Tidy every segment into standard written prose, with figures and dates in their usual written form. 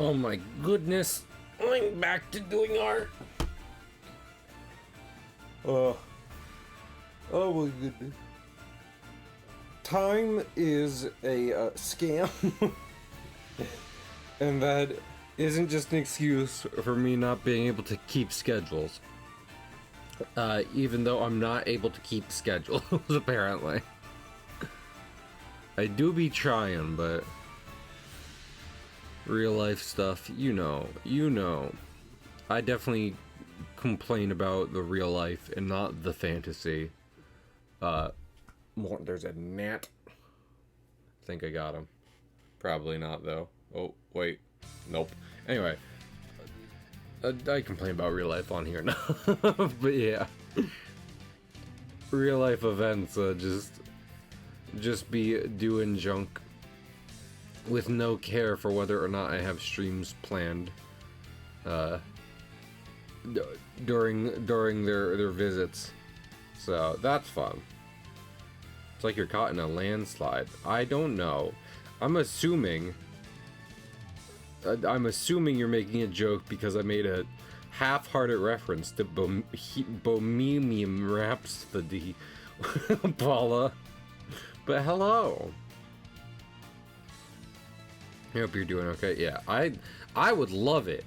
Oh my goodness, I'm back to doing art. Oh my goodness. Time is a scam. And that isn't just an excuse for me not being able to keep schedules. Even though I'm not able to keep schedules, apparently. I do be trying, but real life stuff, you know. I definitely complain about the real life and not the fantasy. There's a gnat. I think I got him. Probably not, though. Oh, wait. Nope. Anyway. I complain about real life on here now. But yeah. Real life events, just be doing junk with no care for whether or not I have streams planned during their visits. So that's fun. It's like you're caught in a landslide. I don't know. I'm assuming you're making a joke because I made a half-hearted reference to Bohemian Rhapsody, Paula. But hello. I hope you're doing okay. Yeah, I would love it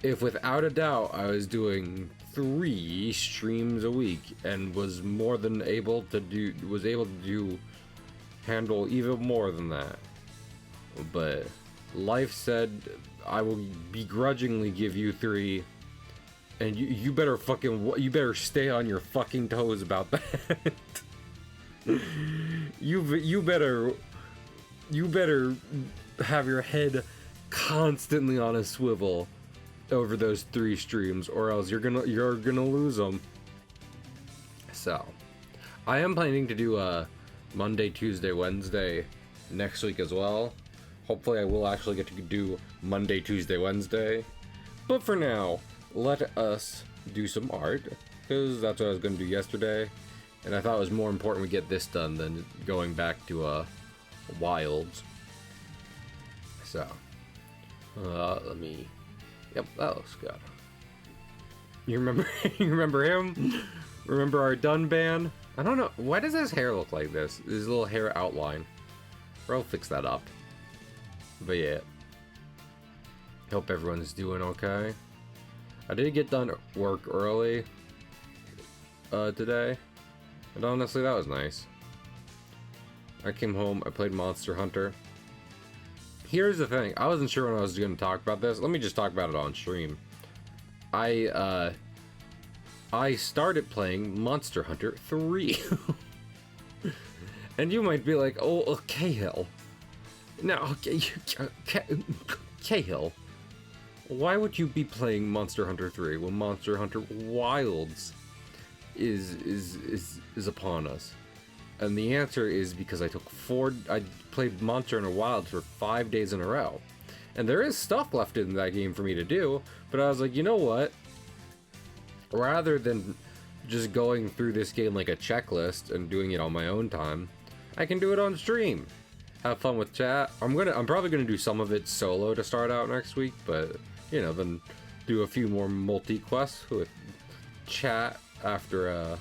if, without a doubt, I was doing 3 streams a week and was able to handle even more than that. But life said I will begrudgingly give you 3, and you better stay on your fucking toes about that. You better have your head constantly on a swivel over those 3 streams, or else you're gonna lose them. So, I am planning to do Monday, Tuesday, Wednesday next week as well. Hopefully I will actually get to do Monday, Tuesday, Wednesday. But for now, let us do some art, because that's what I was going to do yesterday. And I thought it was more important we get this done than going back to Wilds. So, let me... Yep, that looks good. You remember you remember him? Remember our Dunban? I don't know, why does his hair look like this? His little hair outline. I'll fix that up. But yeah, hope everyone's doing okay. I did get done work early today, and honestly that was nice. I came home, I played Monster Hunter. Here's the thing, I wasn't sure when I was going to talk about this. Let me just talk about it on stream. I started playing Monster Hunter 3. And you might be like, oh, Cahill. No, okay, Cahill. Why would you be playing Monster Hunter 3 when Monster Hunter Wilds is upon us? And the answer is because I played Monster Hunter Wilds for 5 days in a row. And there is stuff left in that game for me to do, but I was like, you know what? Rather than just going through this game like a checklist and doing it on my own time, I can do it on stream. Have fun with chat. I'm probably gonna do some of it solo to start out next week, but you know, then do a few more multi-quests with chat after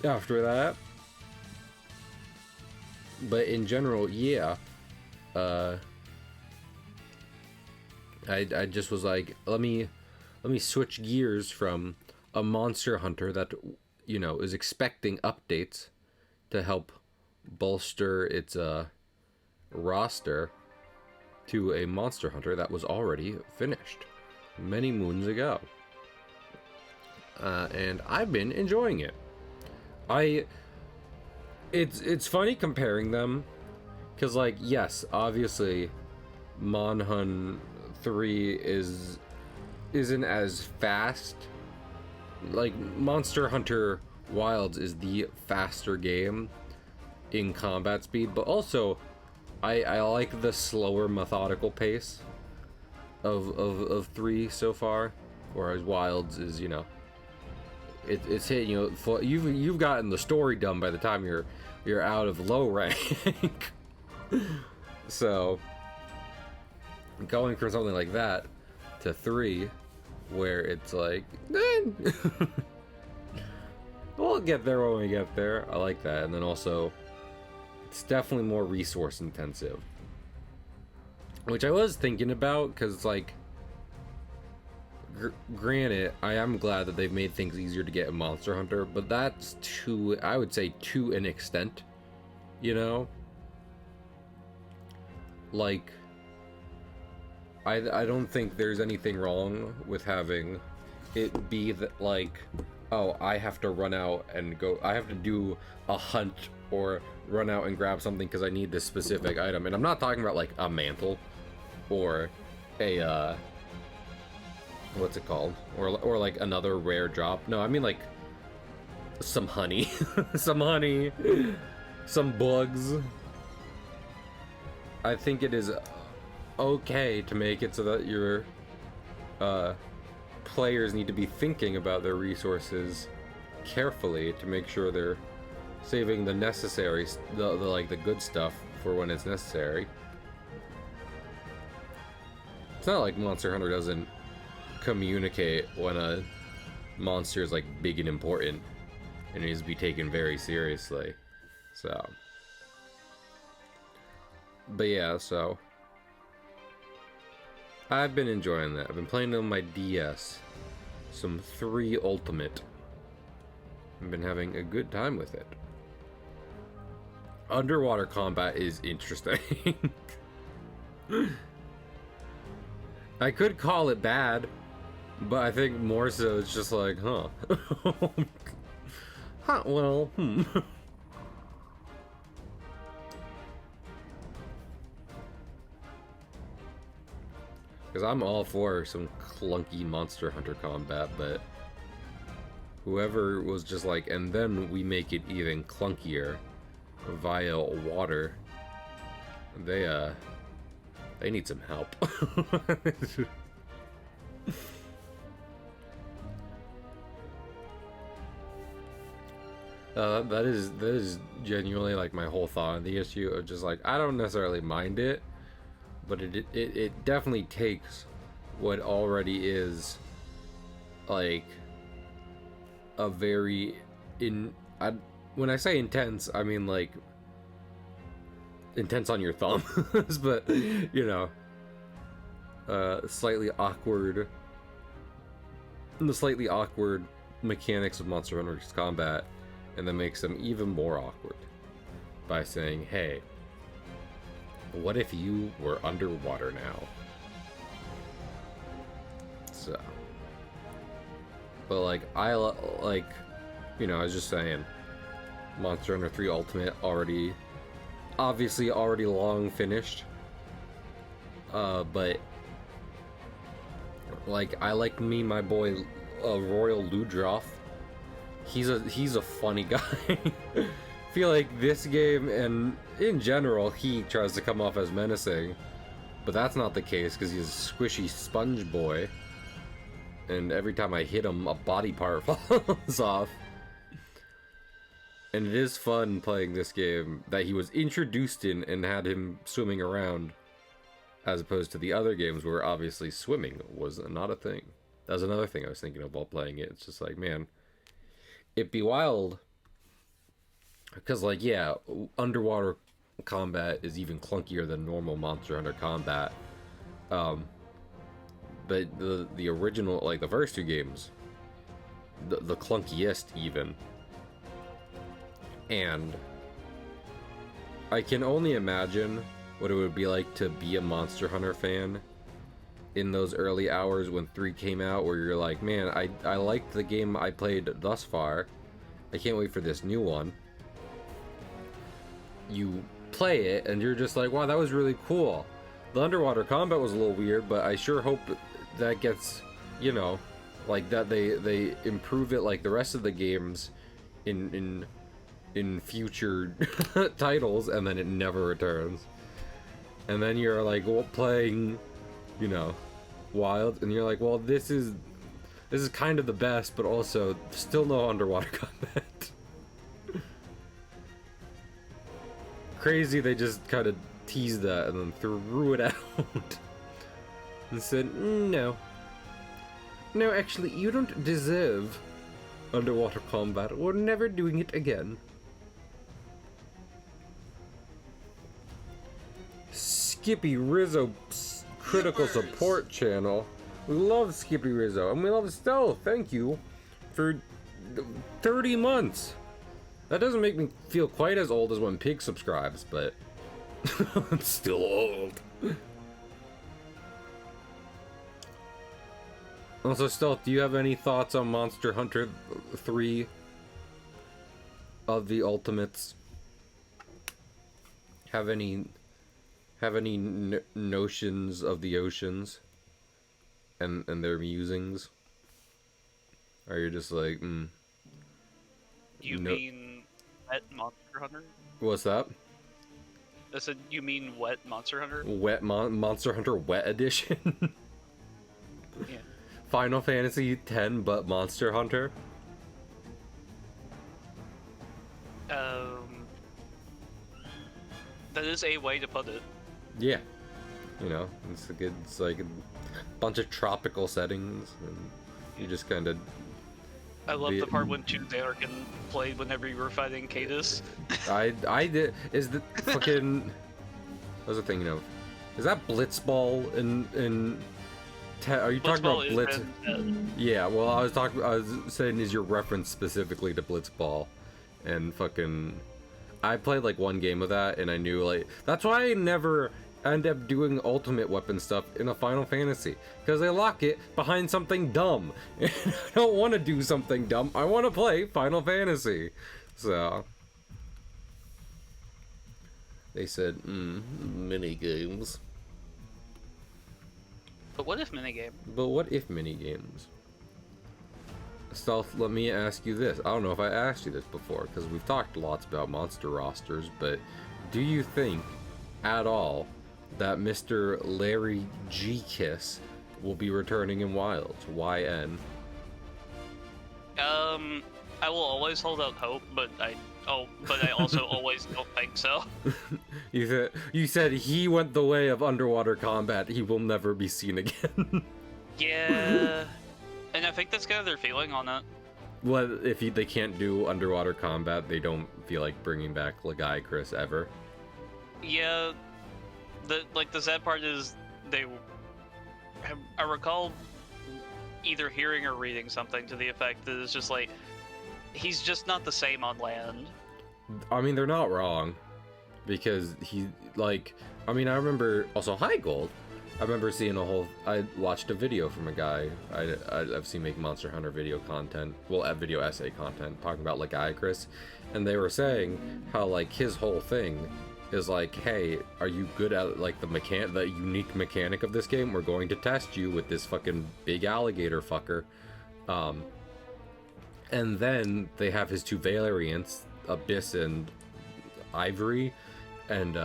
that. But in general, yeah. I just was like, let me switch gears from a Monster Hunter that, you know, is expecting updates to help bolster its roster to a Monster Hunter that was already finished many moons ago. And I've been enjoying it. It's funny comparing them, because like, yes, obviously Monhun 3 isn't as fast. Like, Monster Hunter Wilds is the faster game in combat speed, but also I like the slower, methodical pace of 3 so far, whereas Wilds is, you know, it's hitting you. You've gotten the story done by the time you're out of low rank. So going from something like that to 3, where it's like, eh. We'll get there when we get there. I like that. And then also, it's definitely more resource intensive, which I was thinking about, because like, granted, I am glad that they've made things easier to get in Monster Hunter, but that's I would say to an extent, you know? Like, I don't think there's anything wrong with having it be that, like, oh, I have to run out and go, I have to do a hunt or run out and grab something because I need this specific item. And I'm not talking about, like, a mantle or a, what's it called? Or like another rare drop. No, I mean, like, some honey. Some honey. Some bugs. I think it is okay to make it so that your players need to be thinking about their resources carefully to make sure they're saving the necessary, the good stuff for when it's necessary. It's not like Monster Hunter doesn't communicate when a monster is like big and important and needs to be taken very seriously. So, but yeah, so I've been enjoying that. I've been playing on my DS, some 3 Ultimate. I've been having a good time with it. Underwater combat is interesting. I could call it bad, but I think more so it's just like, huh. Huh, well, Because I'm all for some clunky Monster Hunter combat, but whoever was just like, and then we make it even clunkier via water, they need some help. That is genuinely like my whole thought on the issue of just like, I don't necessarily mind it, but it definitely takes what already is like a very when I say intense, I mean like intense on your thumbs, but you know, slightly awkward, the slightly awkward mechanics of Monster Hunter's combat, and then makes them even more awkward by saying, hey, what if you were underwater now? So, but like, I like, you know, I was just saying, Monster Hunter 3 Ultimate obviously already long finished, but like, I like my boy Royal Ludroth. He's a funny guy. Feel like this game, and in general, he tries to come off as menacing, but that's not the case because he's a squishy sponge boy, and every time I hit him, a body part falls off. And it is fun playing this game that he was introduced in and had him swimming around, as opposed to the other games where obviously swimming was not a thing. That was another thing I was thinking of while playing it. It's just like, man, it'd be wild. Because, like, yeah, underwater combat is even clunkier than normal Monster Hunter combat. But the original, like, the first 2 games, the clunkiest even. And I can only imagine what it would be like to be a Monster Hunter fan in those early hours when 3 came out, where you're like, man, I liked the game I played thus far. I can't wait for this new one. You play it and you're just like, wow, that was really cool. The underwater combat was a little weird, but I sure hope that gets, you know, like that they improve it like the rest of the games in future titles, and then it never returns. And then you're like, well, playing, you know, Wild, and you're like, well, this is kind of the best, but also still no underwater combat. Crazy they just kind of teased that and then threw it out. and said, no. No, actually, you don't deserve underwater combat. We're never doing it again. Skippy Rizzo Critical Support Channel. We love Skippy Rizzo, and we love Stealth. Thank you for 30 months. That doesn't make me feel quite as old as when Pig subscribes, but I'm still old. Also, Stealth, do you have any thoughts on Monster Hunter 3 of the Ultimates? Have any notions of the oceans and their musings? Or you're just like, You mean Wet Monster Hunter? What's that? I said, you mean Wet Monster Hunter? Monster Hunter Wet Edition? Yeah. Final Fantasy X, but Monster Hunter? That is a way to put it. Yeah. You know, it's like a bunch of tropical settings, and you just kind of... I love the part when two Darkin played whenever you were fighting Cadus. I did... Is the fucking... What was I thinking of? Is that Blitzball in... Are you talking about Blitz? Yeah, well, I was saying is your reference specifically to Blitzball, and fucking, I played like one game of that, and I knew like that's why I never end up doing ultimate weapon stuff in a Final Fantasy, because they lock it behind something dumb. And I don't want to do something dumb. I want to play Final Fantasy. So they said, mini games. But what if minigame? But what if minigames? Stealth, let me ask you this. I don't know if I asked you this before, because we've talked lots about monster rosters, but do you think, at all, that Mr. Larry G. Kiss will be returning in Wilds? YN. I will always hold out hope, but I also always don't think so. You said he went the way of underwater combat. He will never be seen again. Yeah, and I think that's kind of their feeling on it. Well, if they can't do underwater combat, they don't feel like bringing back Lagai Chris ever. Yeah, the sad part is I recall either hearing or reading something to the effect that it's just like he's just not the same on land. I mean, they're not wrong, because I remember also High Gold. I remember seeing I watched a video from a guy I've seen make Monster Hunter video content, video essay content, talking about Lagai Chris, and they were saying how like his whole thing is like, hey, are you good at like the unique mechanic of this game? We're going to test you with this fucking big alligator fucker. And then they have his two variants, Abyss and Ivory, and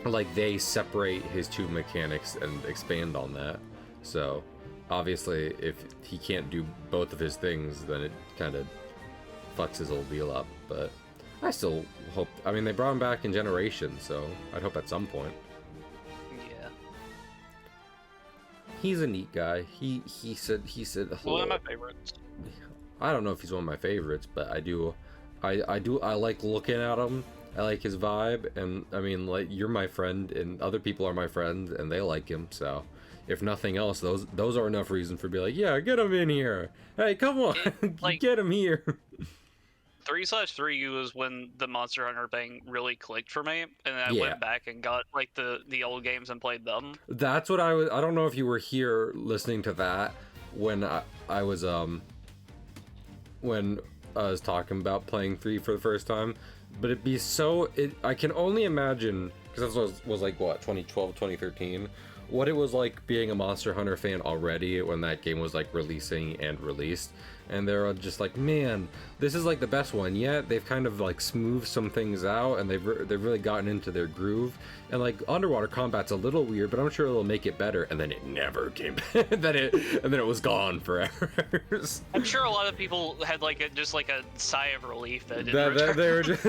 like they separate his two mechanics and expand on that. So obviously if he can't do both of his things, then it kind of fucks his old deal up. But I still hope, I mean, they brought him back in Generations, so I'd hope at some point. Yeah. He's a neat guy. He said hello. One of my favorites. I don't know if he's one of my favorites, but I like looking at him. I like his vibe, and I mean, like, you're my friend, and other people are my friends, and they like him, so if nothing else, those are enough reason for be like, yeah, get him in here. Hey, come on, get him here. 3/3 was when the Monster Hunter thing really clicked for me, and I went back and got like the old games and played them. That's what I don't know if you were here listening to that when I was talking about playing 3 for the first time, but it'd be I can only imagine, because that was like what, 2012, 2013, what it was like being a Monster Hunter fan already when that game was like releasing and released, and they're just like, man, this is like the best one yet. They've kind of like smoothed some things out, and they've really gotten into their groove, and like underwater combat's a little weird, but I'm sure it'll make it better. And then it never came back. and then it was gone forever. I'm sure a lot of people had just like a sigh of relief that it didn't they were just,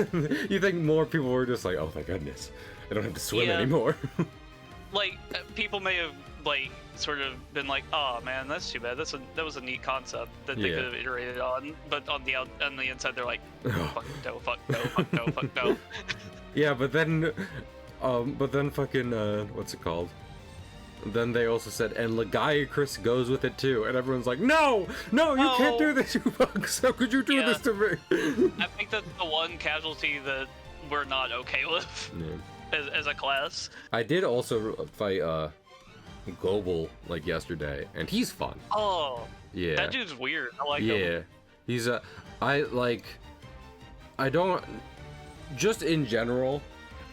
you think more people were just like, oh my goodness, I don't have to swim anymore. like people may have like sort of been like, oh man, that's too bad. That was a neat concept that they could have iterated on. But on the inside, they're like, fuck no, fuck no, fuck no, fuck no. Yeah, but then fucking what's it called? Then they also said, and Chris goes with it too, and everyone's like, no, you can't do this, you fucks. How could you do this to me? I think that's the one casualty that we're not okay with as a class. I did also fight Global like yesterday, and he's fun. Oh, yeah, that dude's weird. I like him. Yeah, he's I don't, just in general,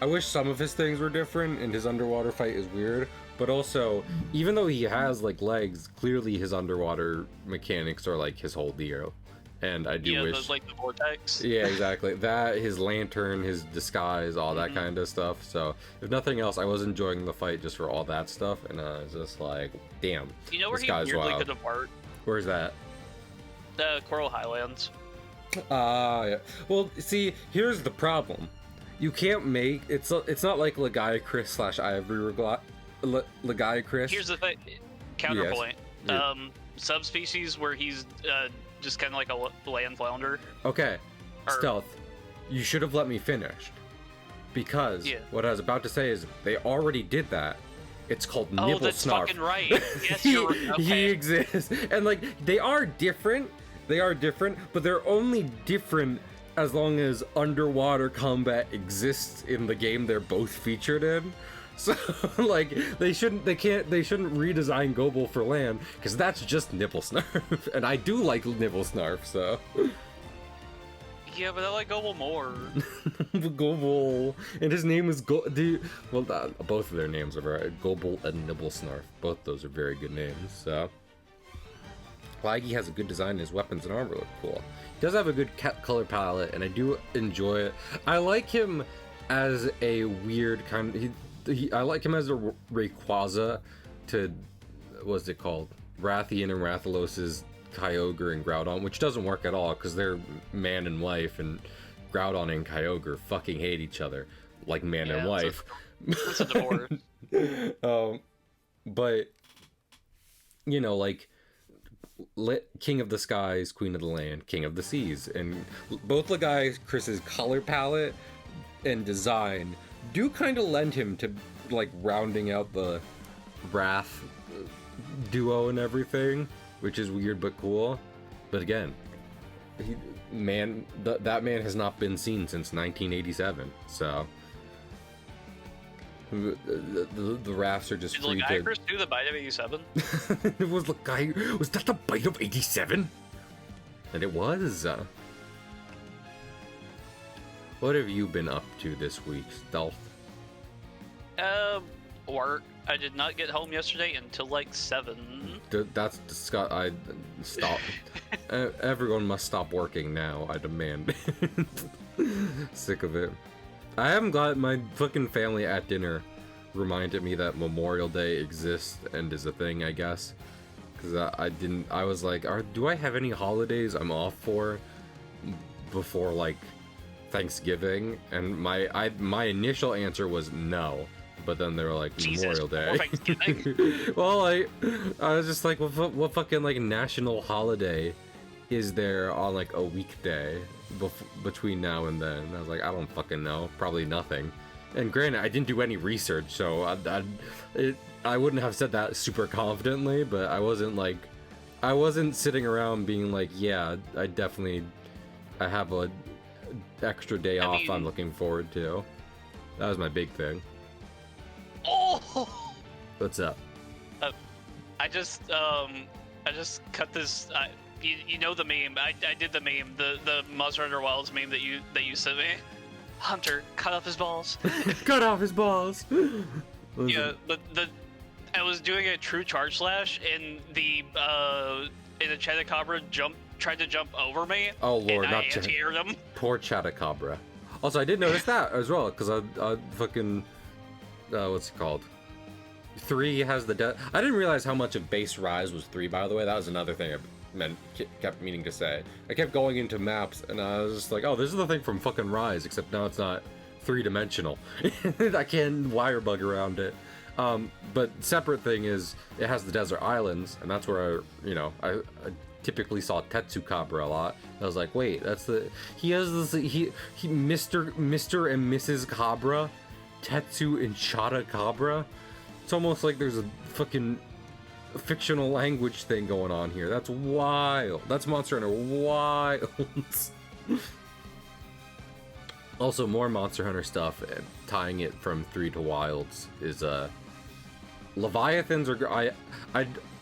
I wish some of his things were different, and his underwater fight is weird. But also, even though he has like legs, clearly his underwater mechanics are like his whole deal. And I do wish, like the vortex. Yeah, exactly. That, his lantern, his disguise, all that kind of stuff. So if nothing else, I was enjoying the fight just for all that stuff, and I was just like, damn. You know where he weirdly could have worked? Where's that? The Coral Highlands. Yeah. Well, see, here's the problem. You can't make it's not like Legiacris / Ivory Legiacris. Here's the thing. Counterpoint. Yes. Subspecies where he's just kind of like a land flounder. Okay. Stealth. You should have let me finish. Because what I was about to say is they already did that. It's called Nibble that's Snarf. Fucking right. Yes, you're right. Okay. He exists. And like, they are different, but they're only different as long as underwater combat exists in the game they're both featured in. So like they shouldn't redesign Gobble for land, because that's just Nibble Snarf, and I do like Nibble Snarf, so. Yeah, but I like Gobble more. Gobble, and his name is both of their names are very Gobble and Nibble Snarf. Both those are very good names. So Laggy has a good design. His weapons and armor look cool. He does have a good color palette, and I do enjoy it. I like him as a weird kind of. I like him as a Rayquaza to, what's it called? Rathian and Rathalos's Kyogre and Groudon, which doesn't work at all because they're man and wife, and Groudon and Kyogre fucking hate each other like man and wife. It's a divorce. But, you know, like, King of the Skies, Queen of the Land, King of the Seas, and both the guys, Chris's color palette and design do kind of lend him to like rounding out the Wrath duo and everything, which is weird but cool. But again, that man has not been seen since 1987, so the Wraths are just free to. Did Legiacris do the bite of 87? Was that the bite of 87? And it was. What have you been up to this week, Stealth? Work. I did not get home yesterday until like 7. That's I stop. Everyone must stop working now. I demand. Sick of it. I am glad my fucking family at dinner reminded me that Memorial Day exists and is a thing, I guess. Because I was like, do I have any holidays I'm off for before like Thanksgiving? And my initial answer was no, but then they were like, Memorial Day. Well, I was just like, what fucking like national holiday is there on like a weekday between now and then? And I was like, I don't fucking know, probably nothing. And granted, I didn't do any research, so I wouldn't have said that super confidently, but I wasn't sitting around being like, yeah, I have a extra day off I'm looking forward to. That was my big thing. Oh! What's up? I just cut this. You know the meme. I did the meme, the Monster Hunter Wilds meme that you sent me. Hunter, cut off his balls. Cut off his balls. Yeah, I was doing a true charge slash, and the Chatacabra tried to jump over me. Oh lord, and not I anti-aired him. Poor Chatacabra. Also, I did notice that as well, because I fucking what's it called? 3 has the I didn't realize how much of base Rise was 3. By the way, that was another thing kept meaning to say. I kept going into maps, and I was just like, oh, this is the thing from fucking Rise, except now it's not 3-dimensional. I can't wire bug around it. But separate thing is it has the desert islands, and that's where I typically saw Tetsukabra a lot. I was like, wait, that's he has this he Mr. and Mrs. Cabra, Tetsu and Chata Cabra. It's almost like there's a fucking fictional language thing going on here. That's wild. That's Monster Hunter wild. Also, more Monster Hunter stuff, tying it from 3 to Wilds, is Leviathans are...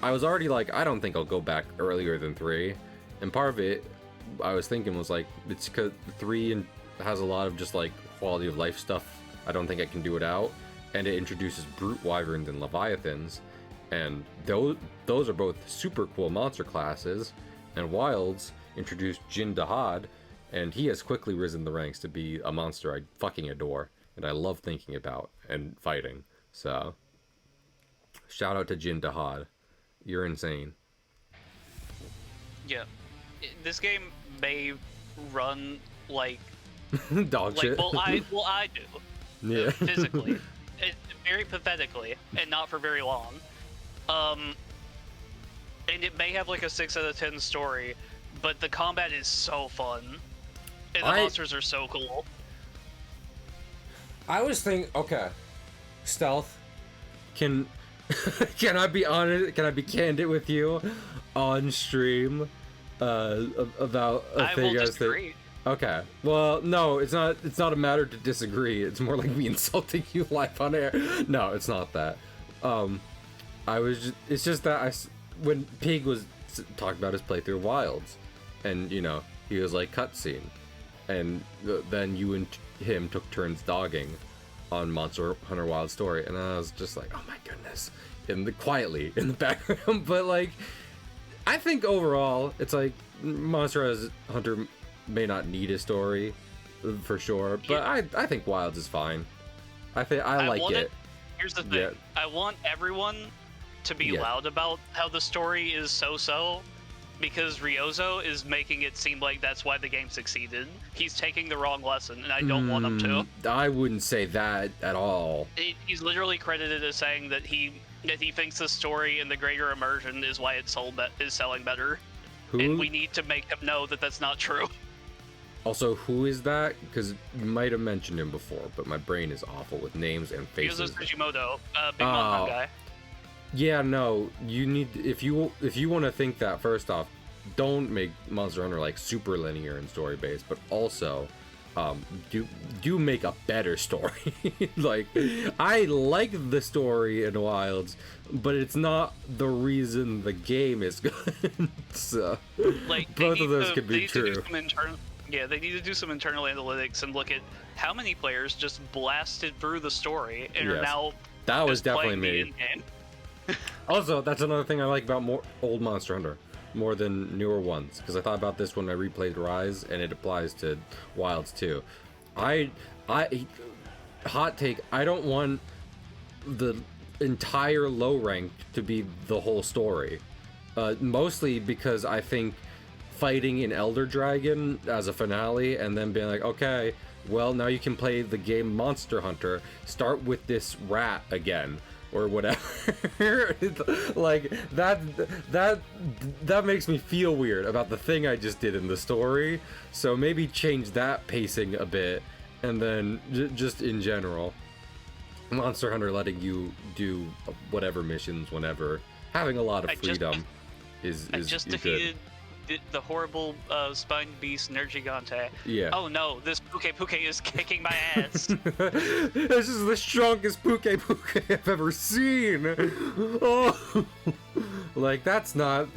I was already like, I don't think I'll go back earlier than 3. And part of it, I was thinking was like, it's because 3 has a lot of just like quality of life stuff. I don't think I can do it out. And it introduces Brute Wyverns and Leviathans. And those are both super cool monster classes. And Wilds introduced Jin Dahad, and he has quickly risen the ranks to be a monster I fucking adore. And I love thinking about and fighting. So, shout out to Jin Dahad. You're insane. Yeah. This game may run like dog shit. Well, I do. Yeah. Physically. Very pathetically, and not for very long. And it may have like a 6 out of 10 story, but the combat is so fun. And the monsters are so cool. I was thinking, okay, stealth. Can I be honest? Can I be candid with you on stream about a thing? I will disagree. Okay. Well, no, it's not. It's not a matter to disagree. It's more like me insulting you live on air. No, it's not that. It's just that when Peeg was talking about his playthrough of Wilds, and he was like cutscene, and then you and him took turns dogging on Monster Hunter Wild Story, and I was just like, oh my goodness, quietly in the background. But like, I think overall, it's like Monster Hunter may not need a story for sure, but yeah. I think Wilds is fine. I like it. Here's the thing. Yeah. I want everyone to be loud about how the story is so-so, because Ryozo is making it seem like that's why the game succeeded. He's taking the wrong lesson, and I don't want him to. I wouldn't say that at all. He's literally credited as saying that he thinks the story and the greater immersion is why it's selling better. And we need to make him know that that's not true. Also, who is that? Because you might have mentioned him before, but my brain is awful with names and faces. Ryozo Tsujimoto, big Monster guy. Yeah, no, you need, if you want to think that, first off, don't make Monster Hunter like super linear and story based, but also do make a better story. Like, I like the story in Wilds, but it's not the reason the game is good. So like, both of those could be true. Yeah, they need to do some internal analytics and look at how many players just blasted through the story and are now that was definitely me. In-game. Also, that's another thing I like about old Monster Hunter more than newer ones, because I thought about this when I replayed Rise, and it applies to Wilds too. Hot take, I don't want the entire low rank to be the whole story. Mostly because I think fighting in Elder Dragon as a finale and then being like, okay, well, now you can play the game Monster Hunter, start with this rat again, or whatever. Like, that makes me feel weird about the thing I just did in the story. So maybe change that pacing a bit, and then just in general, Monster Hunter letting you do whatever missions whenever, having a lot of freedom is defeated the horrible spine beast Nergigante. Yeah. Oh no, this Puke is kicking my ass. This is the strongest Puke I've ever seen. Oh, like, that's not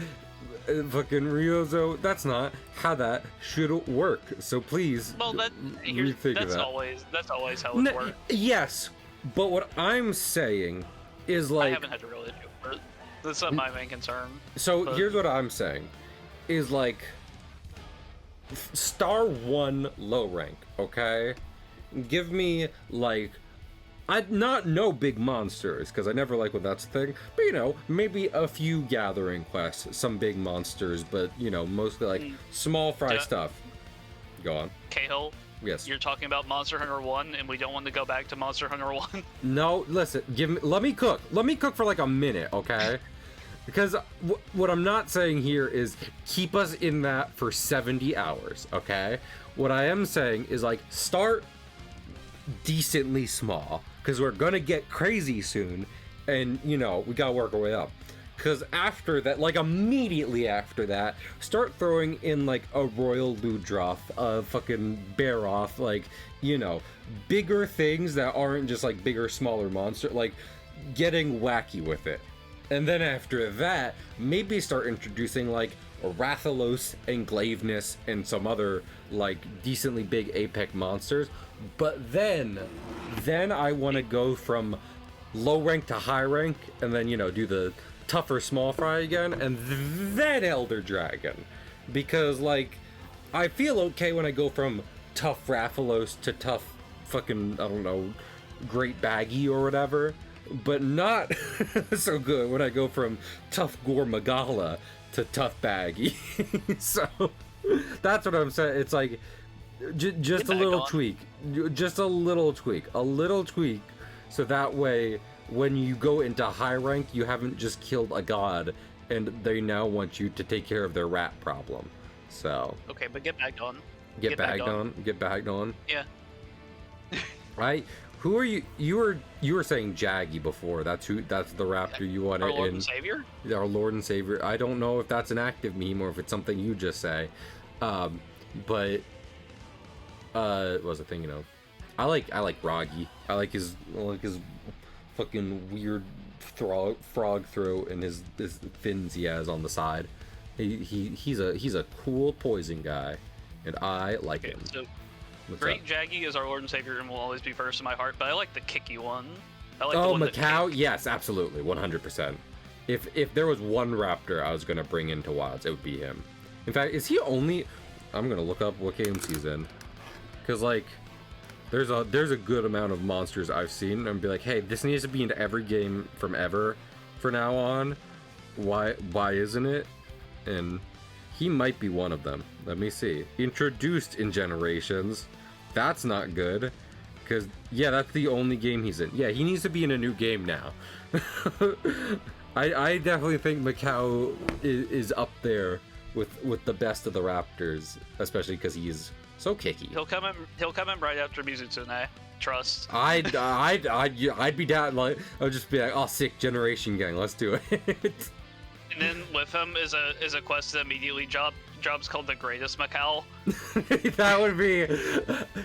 fucking Ryozo. That's not how that should work. So please, rethink of that. That's always how it works. Yes, but what I'm saying is, like, I haven't had to really do it. That's not my main concern. So here's what I'm saying. Is like star 1 low rank, okay? Give me like, no big monsters, because I never like when that's a thing, but maybe a few gathering quests, some big monsters, but mostly like small fry stuff. Go on. Cahill, Yes. You're talking about Monster Hunter 1, and we don't want to go back to Monster Hunter 1. No, listen, let me cook. Let me cook for like a minute, okay? Because what I'm not saying here is keep us in that for 70 hours, okay? What I am saying is like start decently small, because we're gonna get crazy soon, and you know, we gotta work our way up. Because after that, like immediately after that, start throwing in like a Royal Ludroth, a fucking Baroth, like, you know, bigger things that aren't just like bigger, smaller monster, like getting wacky with it. And then after that, maybe start introducing like Rathalos and Glavenus and some other like decently big Apex monsters. But then I want to go from low rank to high rank, and then, you know, do the tougher small fry again, and then Elder Dragon. Because like, I feel okay when I go from tough Rathalos to tough fucking, I don't know, Great Baggy or whatever. But not so good when I go from tough Gore Magala to tough Baggy. So that's what I'm saying. It's like just a little tweak, just a little tweak, so that way when you go into high rank, you haven't just killed a god and they now want you to take care of their rat problem. So Okay, but get bagged on. Get bagged on. Yeah. Right? Who are you? You were saying Jaggy before. That's the raptor you wanted Our Lord in. and Savior? Our Lord and Savior. I don't know if that's an active meme or if it's something you just say. But what was the thing, you know? I like Roggy. I like his fucking weird frog throat and his fins he has on the side. He's a cool poison guy, and I like him. So What's Great up? Jaggy is our Lord and Savior and will always be first in my heart, but I like the kicky one. I like the Oh, one Macau? that Yes, absolutely, 100%. If there was one raptor I was gonna bring into Wilds, it would be him. In fact, is he only? I'm gonna look up what games he's in, because like, there's a good amount of monsters I've seen and be like, hey, this needs to be in every game from ever, for now on. Why isn't it? And he might be one of them. Let me see. Introduced in Generations. That's not good. Because, yeah, that's the only game he's in. Yeah, he needs to be in a new game now. I definitely think Macau is up there with the best of the Raptors. Especially because he's so kicky. he'll come in right after Mizutsune. Trust. I'd be down, like, I'd just be like, oh, sick Generation Gang, let's do it. And then with him is a quest that immediately drops called the Greatest Macau. That would be.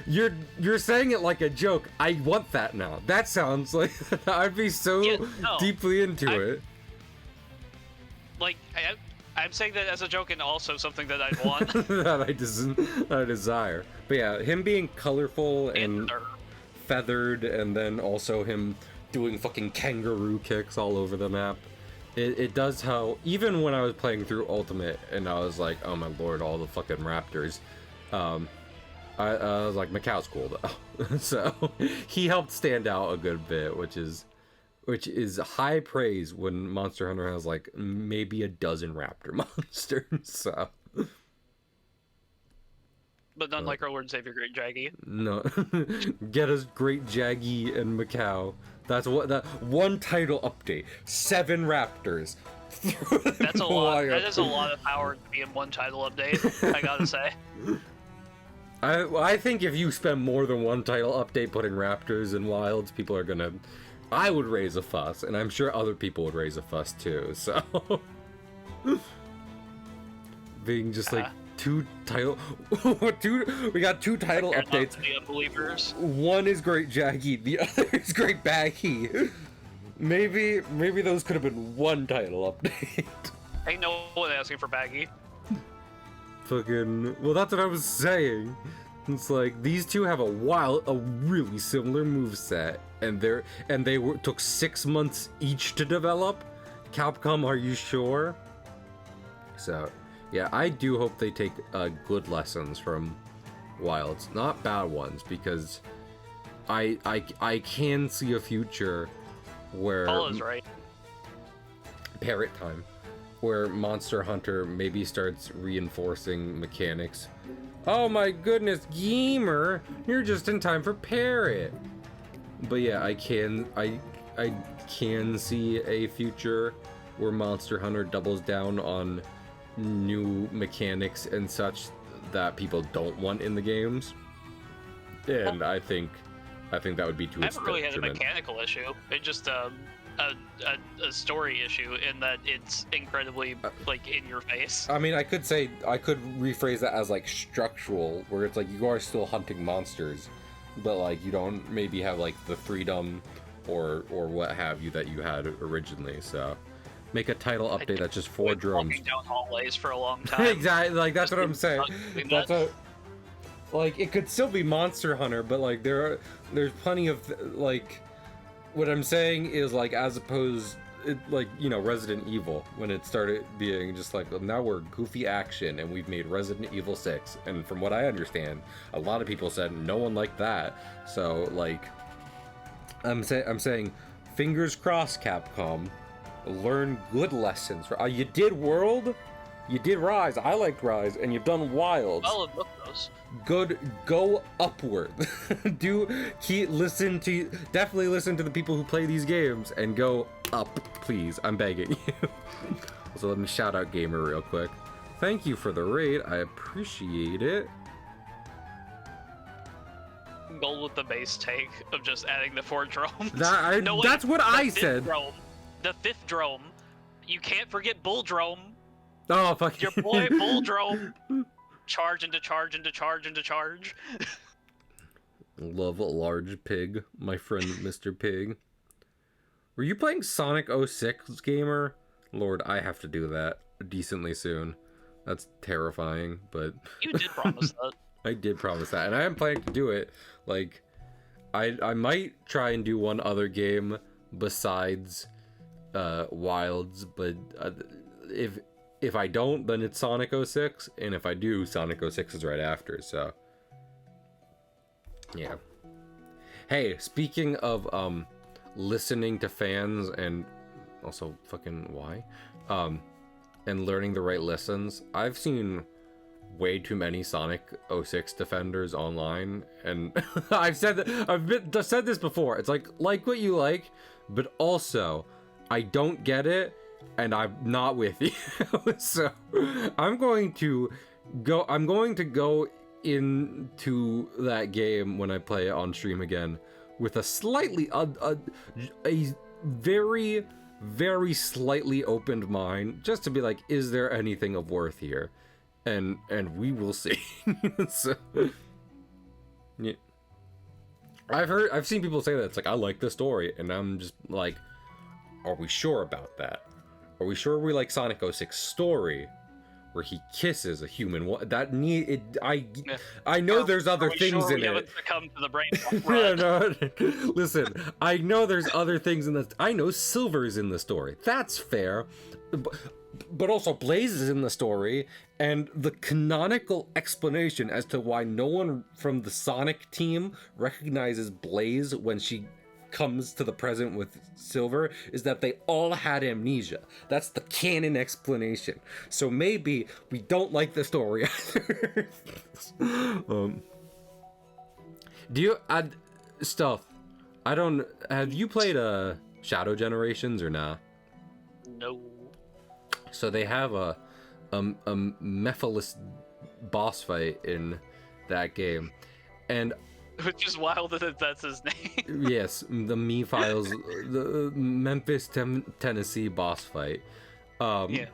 You're saying it like a joke. I want that now. That sounds like I'd be so deeply into it. Like I'm saying that as a joke and also something that I want. that I desire. But yeah, him being colorful and feathered, and then also him doing fucking kangaroo kicks all over the map. It does how, even when I was playing through Ultimate and I was like, oh my lord, all the fucking raptors, I was like, Macau's cool though. So he helped stand out a good bit, which is high praise when Monster Hunter has like maybe a dozen raptor monsters. So, but none like our Lord and Savior Great Jaggy. No, get us Great Jaggy and Macau. That's what that one title update. 7 raptors. That's a lot. That is a lot of power to be in one title update. I gotta say. I think if you spend more than one title update putting raptors in wilds, people are gonna. I would raise a fuss, and I'm sure other people would raise a fuss too. So being just like we got 2 title updates. The unbelievers. One is Great Jaggy, the other is Great Baggy. Maybe those could have been one title update. Ain't no one asking for Baggy. Fucking, well, that's what I was saying. It's like these two have a really similar moveset, and they took 6 months each to develop. Capcom, are you sure? So, yeah, I do hope they take good lessons from Wilds, not bad ones, because I can see a future where Paul is right. Parrot time. where Monster Hunter maybe starts reinforcing mechanics. Oh my goodness, gamer, you're just in time for Parrot. But yeah, I can see a future where Monster Hunter doubles down on new mechanics and such that people don't want in the games. And I think that would be to its I haven't really had a detriment. mechanical issue. It's just a story issue in that it's incredibly like in your face. I mean, I could rephrase that as like structural, where it's like you are still hunting monsters, but like you don't maybe have like the freedom or what have you that you had originally. So make a title update that's just 4 drones. Walking down hallways for a long time. Exactly, like that's what I'm saying. That's Like it could still be Monster Hunter, but like there's plenty of like what I'm saying is like as opposed like Resident Evil when it started being just like now we're goofy action and we've made Resident Evil 6, and from what I understand a lot of people said no one liked that. So like I'm saying fingers crossed, Capcom, learn good lessons. You did World, you did Rise, I liked Rise, and you've done Wilds. well in both those. Good, go upward. Definitely listen to the people who play these games and go up, please. I'm begging you. So let me shout out Gamer real quick. Thank you for the raid. I appreciate it. Gold with the base take of just adding the 4 drones. That's what I said. The 5th drone. You can't forget Bull Drone. Oh fuck. Your boy Bull Drone. Charge into charge into charge into charge. Love a large pig, my friend Mr. Pig. Were you playing Sonic 06, Gamer? Lord, I have to do that decently soon. That's terrifying, but You did promise that. I did promise that, and I am planning to do it. Like, I might try and do one other game besides Wilds, but if I don't, then it's Sonic 06, and if I do, Sonic 06 is right after, so yeah. Hey, speaking of listening to fans and also fucking why and learning the right lessons, I've seen way too many Sonic 06 defenders online, and I've said this before. It's like what you like, but also I don't get it, and I'm not with you. So I'm going to go into that game when I play it on stream again with a slightly a very, very slightly opened mind, just to be like, is there anything of worth here? And we will see. So yeah. I've seen people say that it's like, I like the story, and I'm just like, are we sure about that? Are we sure we like Sonic 06 story where he kisses a human? I know there's other things in it. Come to the brain. Yeah, no, listen, I know there's other things in this. I know Silver's in the story. That's fair. But also Blaze is in the story, and the canonical explanation as to why no one from the Sonic team recognizes Blaze when she comes to the present with Silver is that they all had amnesia. That's the canon explanation. So maybe we don't like the story either. Do you add stuff? Have you played Shadow Generations or nah? No. So they have a Mephiles boss fight in that game, and Which is wild that that's his name. yes, the Mephiles, the Memphis, Tennessee boss fight. Yeah.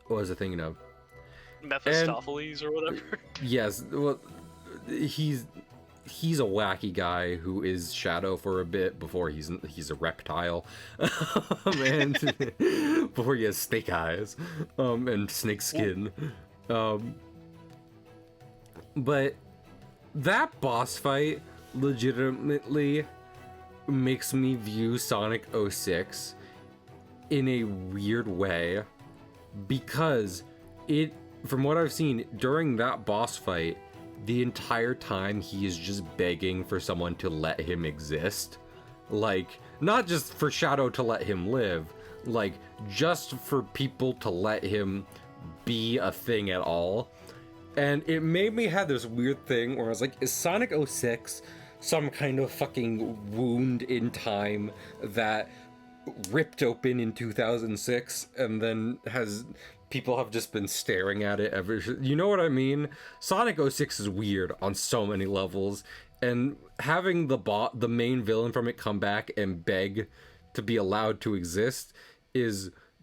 What was I thinking of? Mephistopheles or whatever. Yes, well, he's a wacky guy who is Shadow for a bit before he's a reptile, and before he has snake eyes, and snake skin, but that boss fight legitimately makes me view Sonic 06 in a weird way, because from what I've seen during that boss fight, the entire time he is just begging for someone to let him exist. Like, not just for Shadow to let him live, like just for people to let him be a thing at all. And it made me have this weird thing where I was like, is Sonic 06 some kind of fucking wound in time that ripped open in 2006 and then people have just been staring at it ever, you know what I mean? Sonic 06 is weird on so many levels, and having the main villain from it come back and beg to be allowed to exist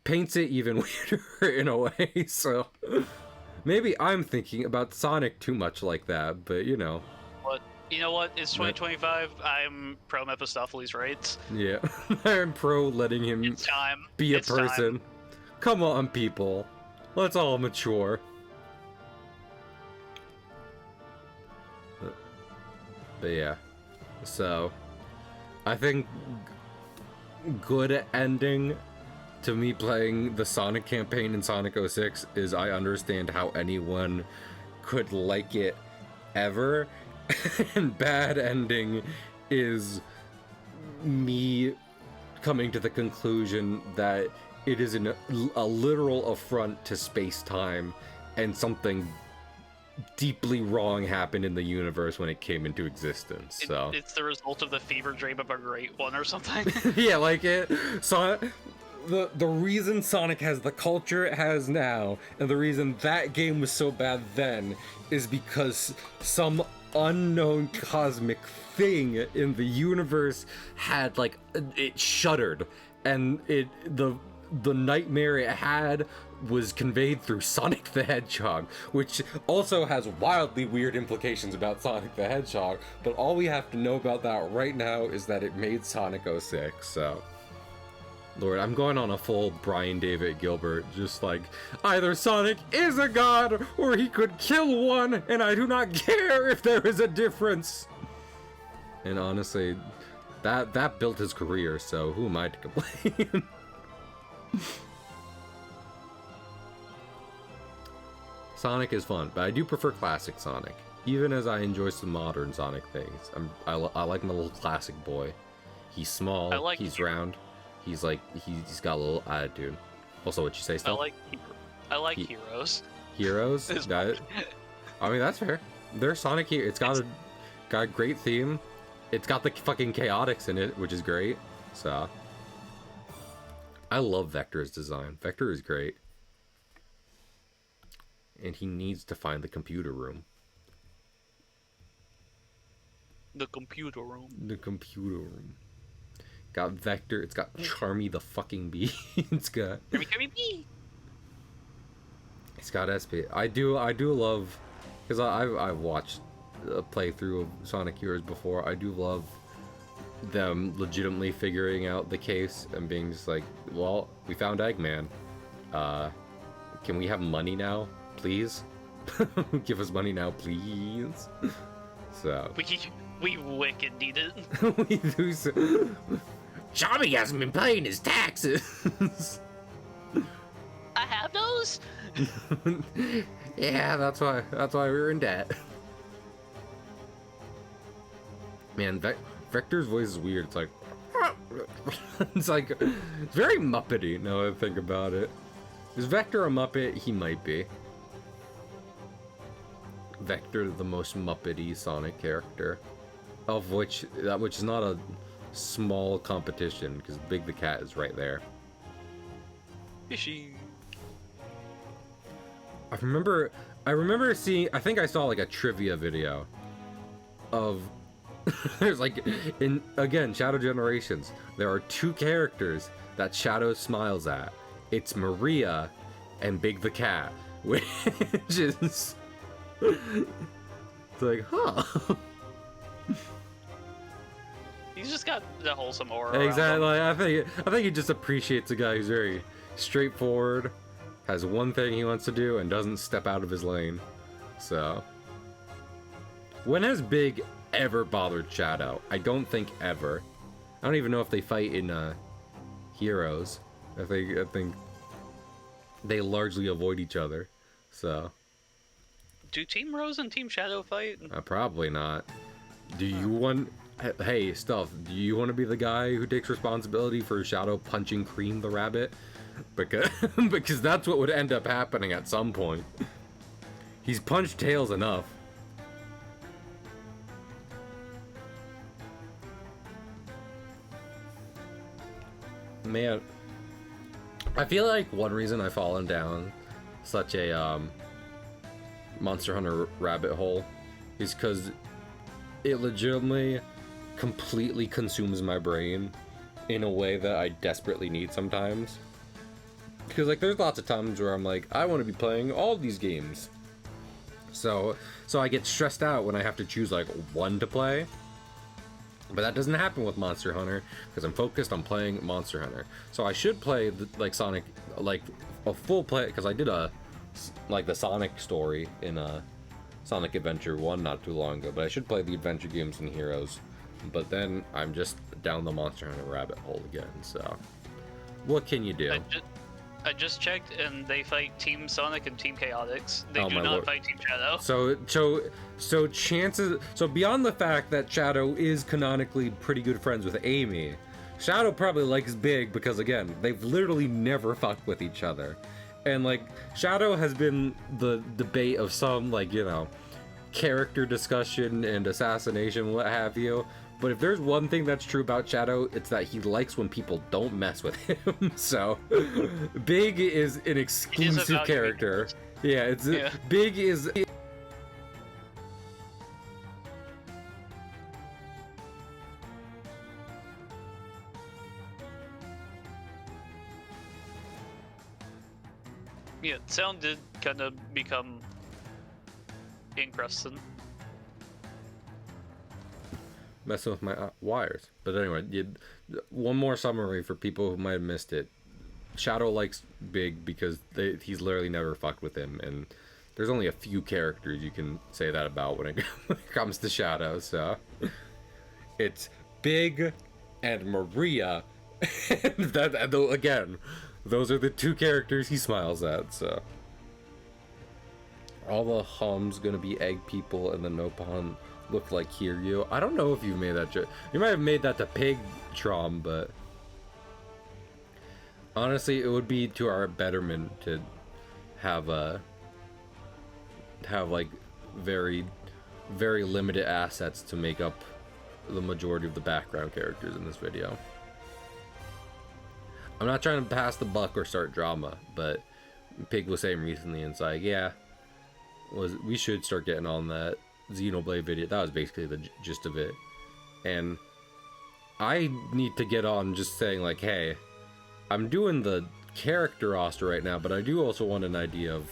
paints it even weirder in a way. So maybe I'm thinking about Sonic too much like that, but you know. You know what? It's 2025. I'm pro Mephistopheles rights. Yeah, I'm pro letting him be a person. Come on, people. Let's all mature. But yeah. So, I think good ending to me playing the Sonic campaign in Sonic 06 is I understand how anyone could like it ever. And bad ending is me coming to the conclusion that it is a literal affront to space-time, and something deeply wrong happened in the universe when it came into existence. So it's the result of the fever dream of a great one or something. Yeah, like it. So the reason Sonic has the culture it has now, and the reason that game was so bad then, is because some unknown cosmic thing in the universe had, like, it shuddered, and the nightmare it had was conveyed through Sonic the Hedgehog, which also has wildly weird implications about Sonic the Hedgehog, but all we have to know about that right now is that it made Sonic 06. So Lord, I'm going on a full Brian David Gilbert, just like, either Sonic is a god, or he could kill one, and I do not care if there is a difference. And honestly, that built his career, so who am I to complain? Sonic is fun, but I do prefer classic Sonic, even as I enjoy some modern Sonic things. I like my little classic boy. He's small, he's round. He's got a little attitude. Also, what you say, Steph? I like heroes. Heroes? I mean, that's fair. They're Sonic here. It's got a great theme. It's got the fucking chaotics in it, which is great. So I love Vector's design. Vector is great. And he needs to find the computer room. The computer room. The computer room. Got Vector, it's got Charmy the fucking Bee. It's got Charmy Bee. It's got SP. I do love, because I've watched a playthrough of Sonic Heroes before. I do love them legitimately figuring out the case and being just like, well, we found Eggman. Can we have money now, please? Give us money now, please. So we wicked need it. We do so. Charmy hasn't been paying his taxes. I have those. Yeah, that's why we're in debt. Man, Vector's voice is weird. It's like it's very Muppety now that I think about it. Is Vector a Muppet? He might be. Vector, the most Muppety Sonic character, of which is not a small competition, because Big the Cat is right there. Fishy. I remember seeing, I think I saw like a trivia video of there's like, in again Shadow Generations, there are two characters that Shadow smiles at. It's Maria and Big the Cat, which is it's like, huh. He's just got the wholesome aura. Exactly. I think he just appreciates a guy who's very straightforward, has one thing he wants to do, and doesn't step out of his lane. So, when has Big ever bothered Shadow? I don't think ever. I don't even know if they fight in Heroes. I think they largely avoid each other. So, do Team Rose and Team Shadow fight? probably not. Do you want? Hey, Stuff, do you want to be the guy who takes responsibility for Shadow punching Cream the rabbit? Because, because that's what would end up happening at some point. He's punched Tails enough. Man, I feel like one reason I've fallen down such a Monster Hunter rabbit hole is because it legitimately completely consumes my brain in a way that I desperately need sometimes. Because like there's lots of times where I'm like, I want to be playing all these games. So I get stressed out when I have to choose like one to play. But that doesn't happen with Monster Hunter because I'm focused on playing Monster Hunter. So I should play like Sonic, like a full play, because I did like the Sonic story in Sonic Adventure 1 not too long ago. But I should play the adventure games and Heroes. But then I'm just down the Monster Hunter rabbit hole again. So what can you do? I just checked, and they fight Team Sonic and Team Chaotix. They do not Lord. fight Team Shadow. So chances. So beyond the fact that Shadow is canonically pretty good friends with Amy, Shadow probably likes Big because again, they've literally never fucked with each other, and like Shadow has been the debate of some like character discussion and assassination, what have you. But if there's one thing that's true about Shadow, it's that he likes when people don't mess with him. So, Big is an exclusive character. Yeah, Big is. Yeah, sound did kind of become encrusted. Messing with my wires. But anyway, one more summary for people who might have missed it. Shadow likes Big because he's literally never fucked with him, and there's only a few characters you can say that about when it comes to Shadow. So it's Big and Maria, and again, those are the two characters he smiles at. So all the hums gonna be egg people, and the Nopon look like Kiryu. I don't know if you've made that joke. You might have made that to Pig Trom, but honestly, it would be to our betterment to have like very, very limited assets to make up the majority of the background characters in this video. I'm not trying to pass the buck or start drama, but Pig was saying recently, and it's like, yeah, we should start getting on that Xenoblade video. That was basically the gist of it, and I need to get on just saying like, hey, I'm doing the character roster right now, but I do also want an idea of,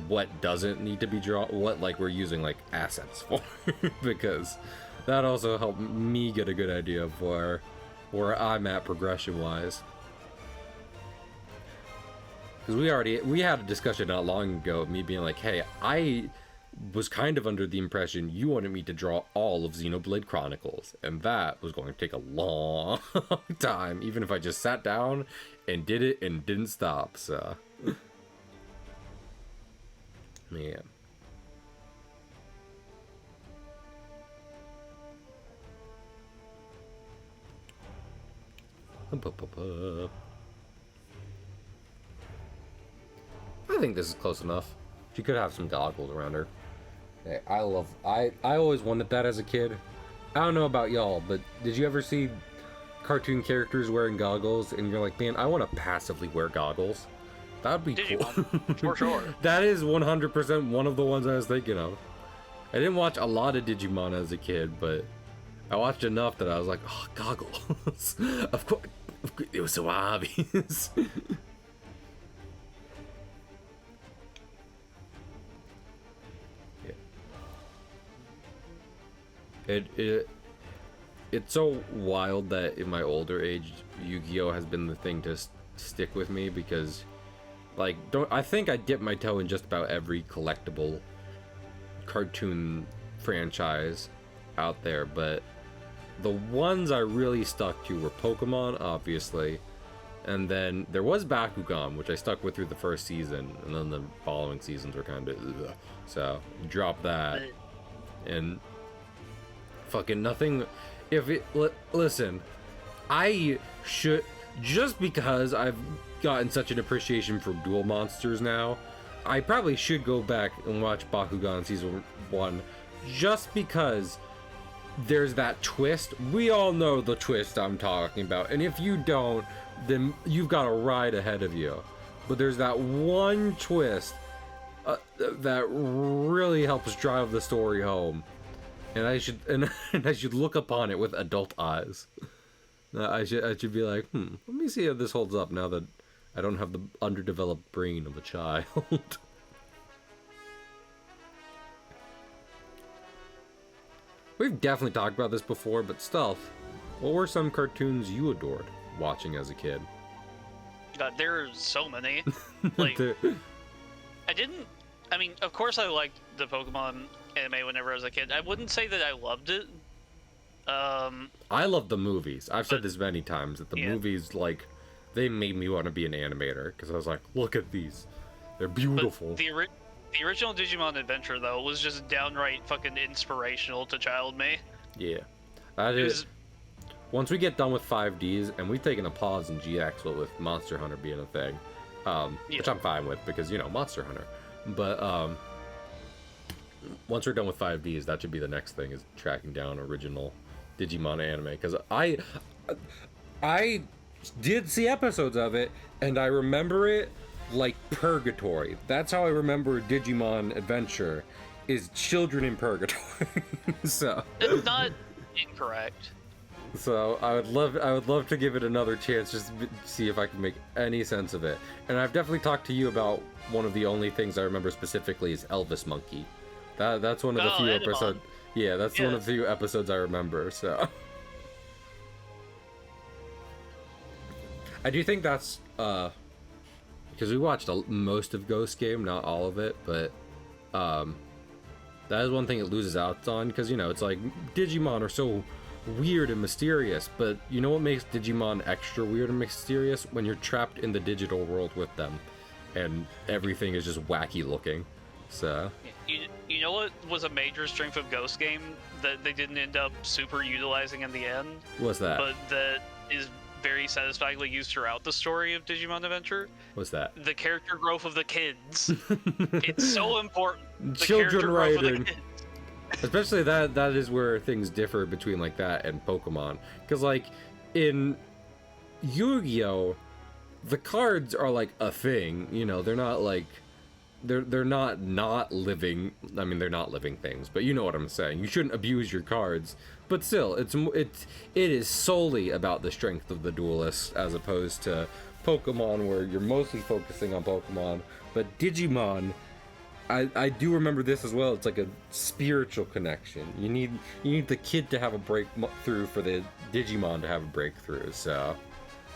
what doesn't need to be drawn, what like we're using like assets for, because that also helped me get a good idea of where I'm at progression wise. Because we had a discussion not long ago of me being like, hey, I was kind of under the impression you wanted me to draw all of Xenoblade Chronicles, and that was going to take a long time, even if I just sat down and did it and didn't stop. So man, I think this is close enough. She could have some goggles around her. Hey, I always wanted that as a kid. I don't know about y'all, but did you ever see cartoon characters wearing goggles and you're like, man, I want to passively wear goggles? That would be cool. For sure. That is 100% one of the ones I was thinking of. I didn't watch a lot of Digimon as a kid, but I watched enough that I was like, oh, goggles. Of course, it was so obvious. It's so wild that in my older age, Yu-Gi-Oh has been the thing to stick with me, because like I think I dipped my toe in just about every collectible cartoon franchise out there, but the ones I really stuck to were Pokemon, obviously, and then there was Bakugan, which I stuck with through the first season, and then the following seasons were kind of so dropped that. And Fucking nothing. If it listen, I should, just because I've gotten such an appreciation for duel monsters now, I probably should go back and watch Bakugan Season 1 just because there's that twist. We all know the twist I'm talking about, and if you don't, then you've got a ride ahead of you. But there's that one twist that really helps drive the story home, and I should look upon it with adult eyes. I should be like, let me see how this holds up now that I don't have the underdeveloped brain of a child. We've definitely talked about this before, but Stealth, what were some cartoons you adored watching as a kid? God, there's so many. Like, I mean, of course I liked the Pokemon anime whenever I was a kid. I wouldn't say that I loved it. I love the movies. I've said this many times, that the movies, like, they made me want to be an animator, because I was like, look at these. They're beautiful. But the original Digimon Adventure, though, was just downright fucking inspirational to child me. Yeah. That is... Once we get done with 5Ds, and we've taken a pause in GX with Monster Hunter being a thing, which I'm fine with, because, you know, Monster Hunter. But, once we're done with 5Ds, that should be the next thing, is tracking down original Digimon anime, because I did see episodes of it, and I remember it like purgatory. That's how I remember Digimon Adventure, is children in purgatory. So it's not incorrect. So I would love to give it another chance, just to see if I can make any sense of it. And I've definitely talked to you about one of the only things I remember specifically is Elvis Monkey. That's one of the few episodes. Yeah, that's one of the few episodes I remember. So I do think that's because we watched most of Ghost Game, not all of it, but that is one thing it loses out on, because, you know, it's like Digimon are so weird and mysterious, but you know what makes Digimon extra weird and mysterious? When you're trapped in the digital world with them and everything is just wacky looking. So you know what was a major strength of Ghost Game that they didn't end up super utilizing in the end? What's that? But that is very satisfyingly used throughout the story of Digimon Adventure. What's that? The character growth of the kids. It's so important. Children writing. Especially that is where things differ between like that and Pokemon, because like in Yu-Gi-Oh, the cards are like a thing, you know, they're not like they're not living. I mean, they're not living things, but you know what I'm saying. You shouldn't abuse your cards, but still, it is solely about the strength of the duelist, as opposed to Pokemon, where you're mostly focusing on Pokemon. But Digimon, I do remember this as well. It's like a spiritual connection. You need the kid to have a breakthrough for the Digimon to have a breakthrough. So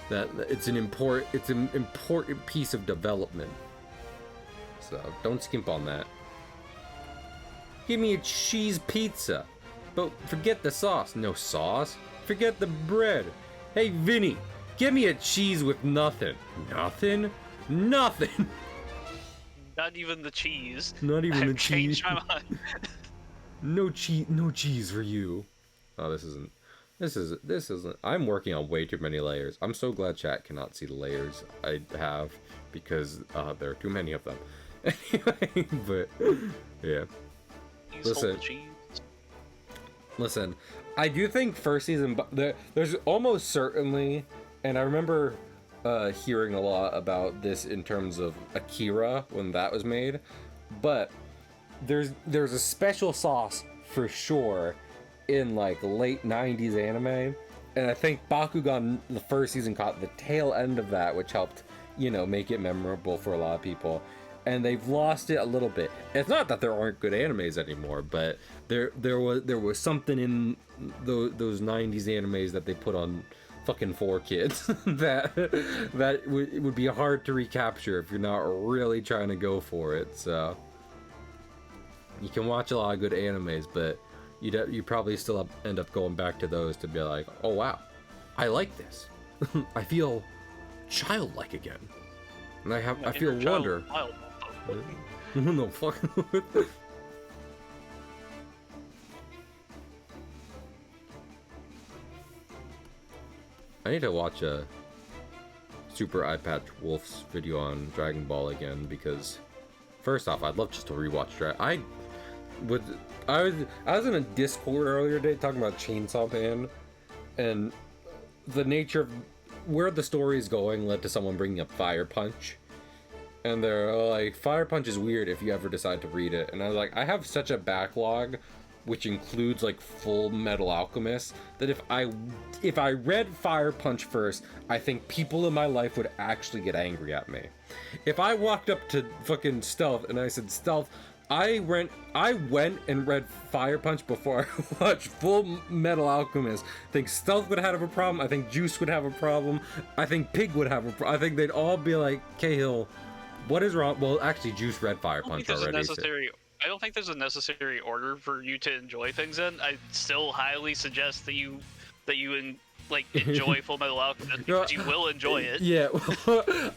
that it's an important piece of development. So don't skimp on that. Give me a cheese pizza, but forget the sauce. No sauce. Forget the bread. Hey Vinny, give me a cheese with nothing. Nothing. Nothing. Not even the cheese. Not even the cheese. Changed my mind. No cheese for you. Oh, this isn't. I'm working on way too many layers. I'm so glad chat cannot see the layers I have, because there are too many of them. Anyway, but yeah. Listen. I do think first season, there's almost certainly, and I remember hearing a lot about this in terms of Akira when that was made, but there's a special sauce for sure in like late 90s anime, and I think Bakugan the first season caught the tail end of that, which helped, you know, make it memorable for a lot of people. And they've lost it a little bit. It's not that there aren't good animes anymore, but there was something in those 90s animes that they put on fucking 4Kids that it would be hard to recapture if you're not really trying to go for it. So you can watch a lot of good animes, but you probably still end up going back to those to be like, oh wow, I like this. I feel childlike again, and I feel wonder. No fucking. I need to watch a Super Eye Patch Wolf's video on Dragon Ball again, because first off, I'd love just to rewatch I was in a Discord earlier today talking about Chainsaw Man, and the nature of where the story is going led to someone bringing up Fire Punch. And they're like, Fire Punch is weird if you ever decide to read it. And I was like, I have such a backlog, which includes like Full Metal Alchemist, that if I read Fire Punch first, I think people in my life would actually get angry at me. If I walked up to fucking Stealth and I said, Stealth, I went and read Fire Punch before I watched Full Metal Alchemist. I think Stealth would have a problem. I think Juice would have a problem. I think Pig would have a problem. I think they'd all be like, Cahill, what is wrong? Well, actually, Juice read Fire Punch already. I don't think there's a necessary order for you to enjoy things in. I still highly suggest that you enjoy Full Metal Alchemist, because you will enjoy it. Yeah,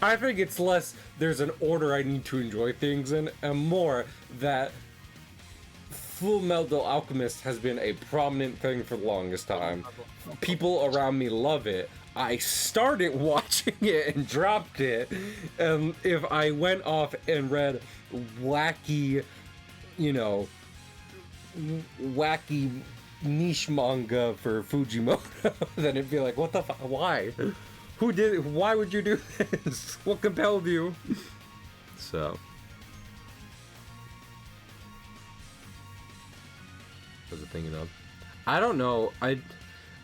I think it's less there's an order I need to enjoy things in, and more that Full Metal Alchemist has been a prominent thing for the longest time. People around me love it. I started watching it and dropped it, and if I went off and read wacky, wacky niche manga for Fujimoto, then it'd be like, what the fuck? Why? Who did it? Why would you do this? What compelled you? So, what was I thinking of? I don't know. I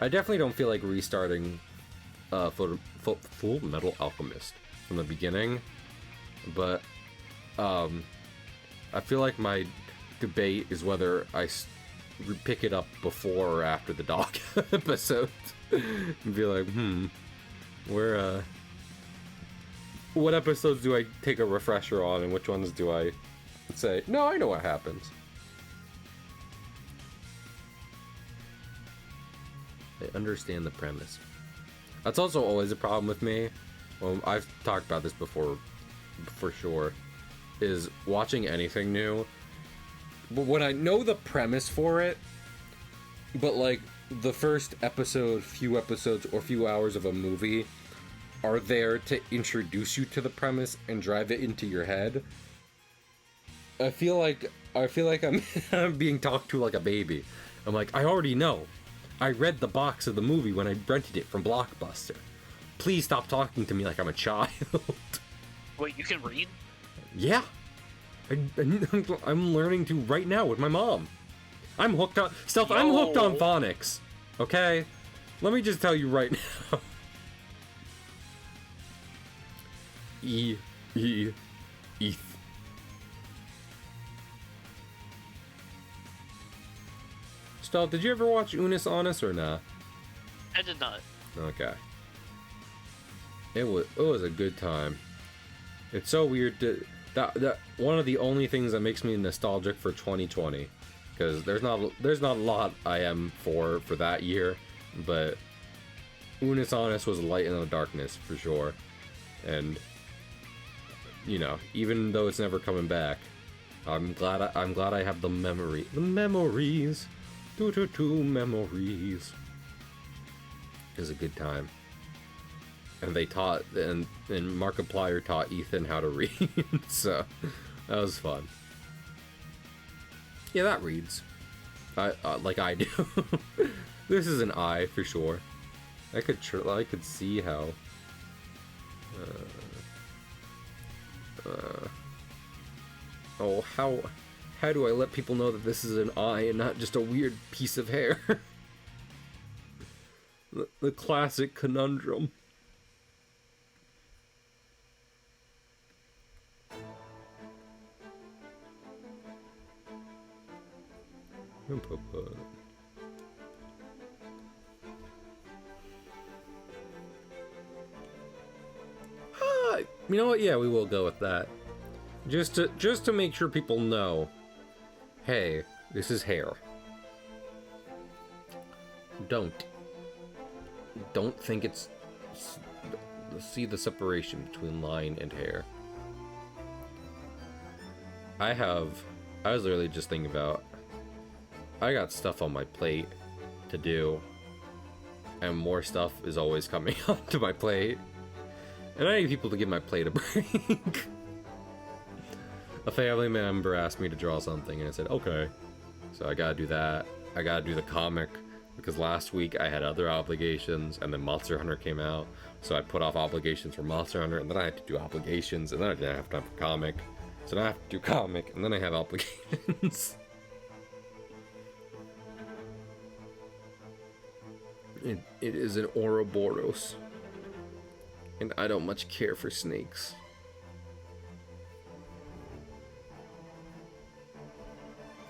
definitely don't feel like restarting Full Metal Alchemist from the beginning, but I feel like my debate is whether I pick it up before or after the dog episode and be like, what episodes do I take a refresher on, and which ones do I say, no, I know what happens. I understand the premise. That's also always a problem with me. Well, I've talked about this before, for sure, is watching anything new. But when I know the premise for it, but like the first episode, few episodes, or few hours of a movie are there to introduce you to the premise and drive it into your head, I feel like I'm being talked to like a baby. I'm like, I already know. I read the box of the movie when I rented it from Blockbuster. Please stop talking to me like I'm a child. Wait, you can read? Yeah. I'm learning to right now with my mom. I'm hooked on... Stealth, I'm hooked on phonics. Okay? Let me just tell you right now. ETH. Stealth, did you ever watch Unis Honest or not? I did not. Okay. It was a good time. It's so weird to... That one of the only things that makes me nostalgic for 2020, because there's not a lot I am for that year, but Unis Honest was a light in the darkness for sure, and even though it's never coming back, I'm glad I have the memories. Memories. It was a good time. And they taught, and Markiplier taught Ethan how to read, so that was fun. Yeah, that reads. Like I do. This is an I for sure. I could see how. How do I let people know that this is an I and not just a weird piece of hair? The classic conundrum. You know what? Yeah, we will go with that. Just to make sure people know, hey, this is hair. Don't think it's... See the separation between line and hair. I was literally just thinking about, I got stuff on my plate to do, and more stuff is always coming onto my plate. And I need people to give my plate a break. A family member asked me to draw something, and I said, okay. So I gotta do that. I gotta do the comic, because last week I had other obligations, and then Monster Hunter came out. So I put off obligations for Monster Hunter, and then I had to do obligations, and then I didn't have time for comic. So now I have to do comic, and then I have obligations. It is an Ouroboros. And I don't much care for snakes.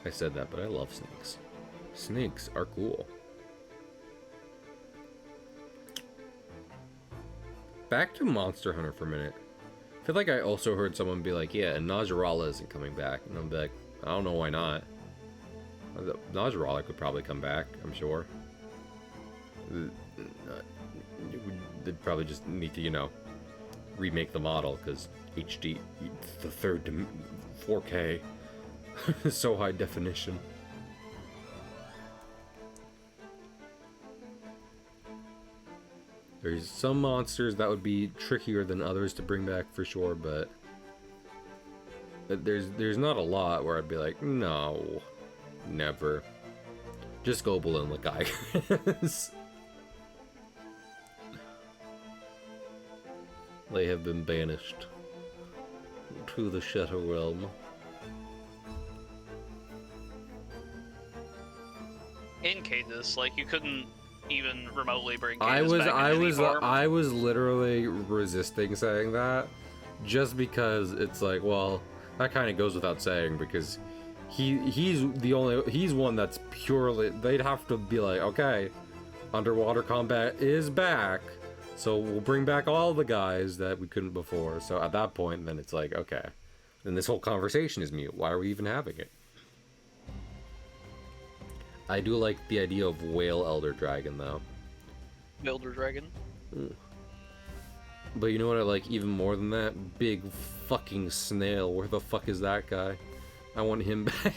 I said that, but I love snakes. Snakes are cool. Back to Monster Hunter for a minute. I feel like I also heard someone be like, yeah, and Najarala isn't coming back. And I'm like, I don't know why not. Najarala could probably come back, I'm sure. They'd probably just need to, you know, remake the model, because HD, the third 4K, is so high definition. There's some monsters that would be trickier than others to bring back for sure, but there's not a lot where I'd be like, no, never. Just Gobel and Lakai. They have been banished to the Shadow Realm. In Cadus, like, you couldn't even remotely bring I Cadus back in any form. was literally resisting saying that, just because it's like, well, that kind of goes without saying, because he's one that's purely, they'd have to be like, okay, underwater combat is back, so we'll bring back all the guys that we couldn't before. So at that point, then it's like, okay, then this whole conversation is mute. Why are we even having it? I do like the idea of whale elder dragon, though. Elder dragon. But you know what I like even more than that? Big fucking snail. Where the fuck is that guy? I want him back.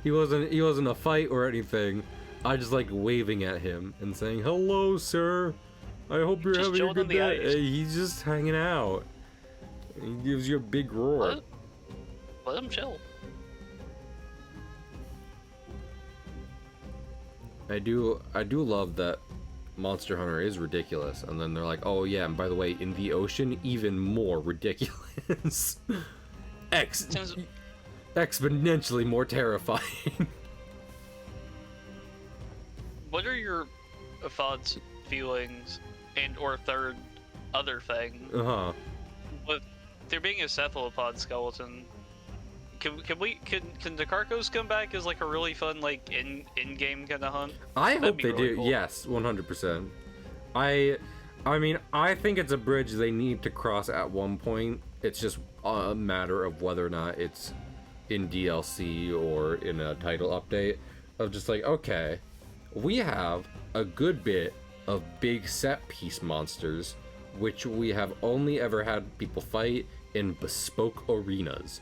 He wasn't a fight or anything. I just like waving at him and saying, "Hello, sir. I hope you're Just having a good day." ice. He's just hanging out. He gives you a big roar. Let him chill. I do love that Monster Hunter is ridiculous, and then they're like, oh yeah, and by the way, in the ocean, even more ridiculous. Exponentially more terrifying. What are your thoughts, feelings, and or third other thing? With there being a cephalopod skeleton, can the Carcos come back as like a really fun like in-game kind of hunt? I hope they really do. cool. Yes, 100%. I mean, I think it's a bridge they need to cross at one point. It's just a matter of whether or not it's in DLC or in a title update. Of just like, okay, we have a good bit of big set piece monsters, which we have only ever had people fight in bespoke arenas.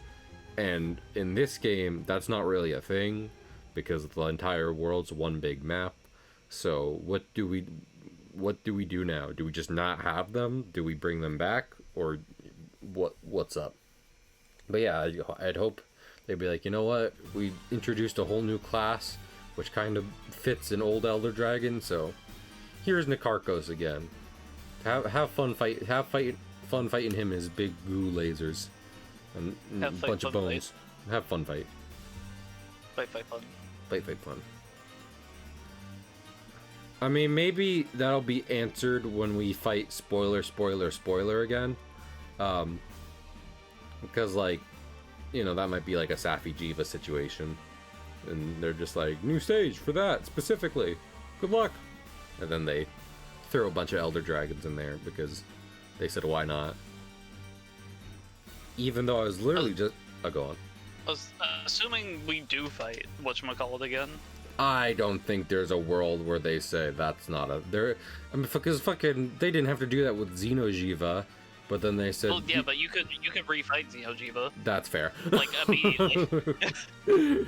And in this game, that's not really a thing, because the entire world's one big map. So what do we do now? Do we just not have them? Do we bring them back? Or what's up? But yeah, I'd hope they'd be like, you know what? We introduced a whole new class, which kind of fits an old Elder Dragon, so here's Nikarkos again. Have fun fighting him his big goo lasers. And a bunch of bones. Have fun fight. Fight fun. Fight fun. I mean, maybe that'll be answered when we fight spoiler again. Because, like, you know, that might be like a Safi Jiva situation. And they're just like, new stage for that, specifically. Good luck. And then they throw a bunch of Elder Dragons in there because they said, why not? Even though I was literally just... Oh, go on. I was assuming we do fight whatchamacallit again. I don't think there's a world where they say that's not a... I mean, because fucking... They didn't have to do that with Xenojiva, but then they said... Well, yeah, but you could refight Xenojiva. That's fair. Like, immediately.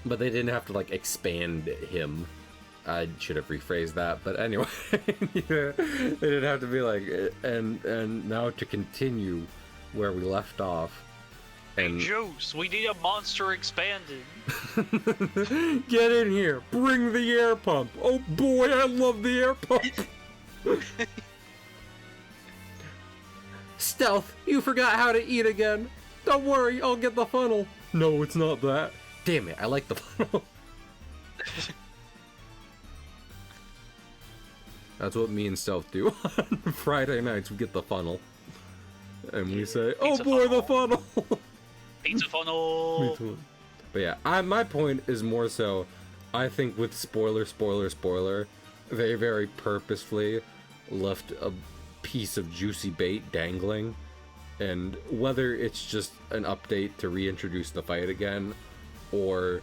But they didn't have to, like, expand him. I should have rephrased that, but anyway. Yeah, they didn't have to be like, and now to continue where we left off. And hey, Juice, we need a monster expanded. Get in here, bring the air pump. Oh boy, I love the air pump. Stealth, you forgot how to eat again. Don't worry, I'll get the funnel. No, it's not that. Damn it, I like the funnel. That's what me and Stealth do on Friday nights. We get the funnel. And we say, oh boy, the funnel. Pizza funnel. But yeah, my point is more so, I think with spoiler, they very purposefully left a piece of juicy bait dangling. And whether it's just an update to reintroduce the fight again, or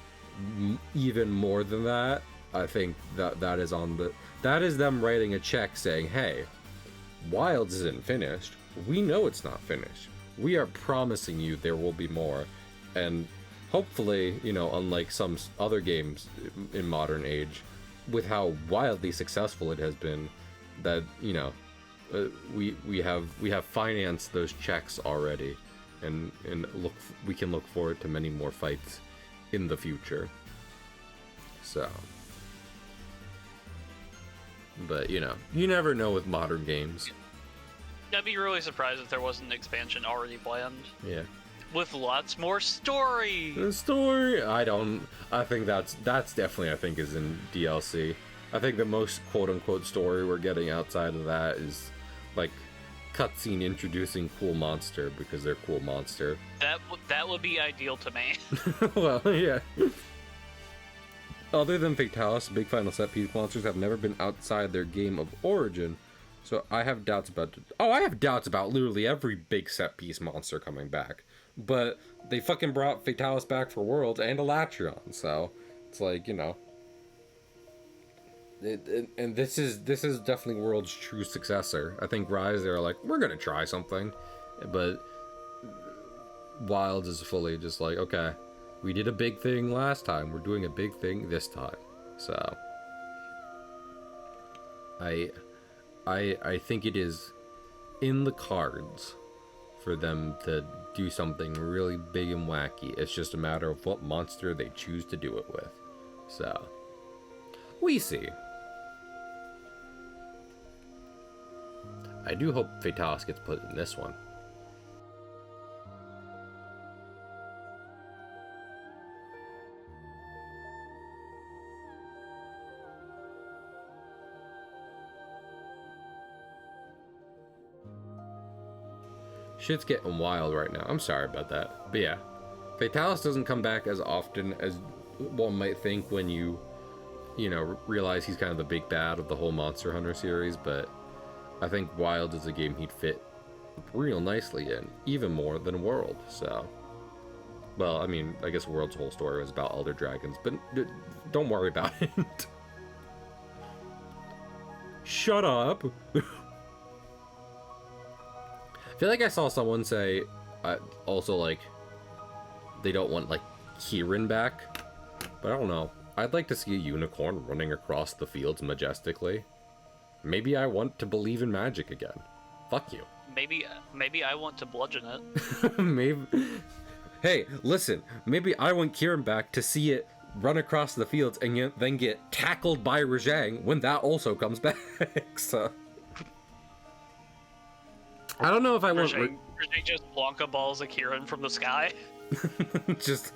even more than that, I think that is them writing a check saying, hey, Wilds isn't finished. We know it's not finished. We are promising you there will be more. And hopefully, you know, unlike some other games in modern age, with how wildly successful it has been, that, you know, we have financed those checks already, and we can look forward to many more fights in the future. So, but you know, you never know with modern games. I'd be really surprised if there wasn't an expansion already planned. Yeah. With lots more story. The story, I think that's definitely, I think, is in DLC. I think the most quote-unquote story we're getting outside of that is like cutscene introducing cool monster because they're cool monster. That would be ideal to me. Well, yeah. Other than Fatalis, big final set piece monsters have never been outside their game of origin, so I have doubts about literally every big set piece monster coming back. But they fucking brought Fatalis back for Worlds and Elatreon, so it's like, you know. And this is definitely World's true successor. I think Rise, they're like, we're gonna try something, but Wilds is fully just like, okay, we did a big thing last time, we're doing a big thing this time. So I think it is in the cards for them to do something really big and wacky. It's just a matter of what monster they choose to do it with. So we see. I do hope Fatalis gets put in this one. Shit's getting wild right now. I'm sorry about that. But yeah, Fatalis doesn't come back as often as one might think when you know, realize he's kind of the big bad of the whole Monster Hunter series, but I think Wild is a game he'd fit real nicely in, even more than World, so. Well, I mean, I guess World's whole story was about Elder Dragons, but don't worry about it. Shut up! I feel like I saw someone say, also, like, they don't want, like, Kieran back, but I don't know. I'd like to see a unicorn running across the fields majestically. Maybe I want to believe in magic again. Fuck you. Maybe I want to bludgeon it. Maybe. Hey, listen. Maybe I want Kieran back to see it run across the fields and then get tackled by Rajang when that also comes back. So I don't know if I want. Rajang just Blanca balls a Kieran from the sky. Just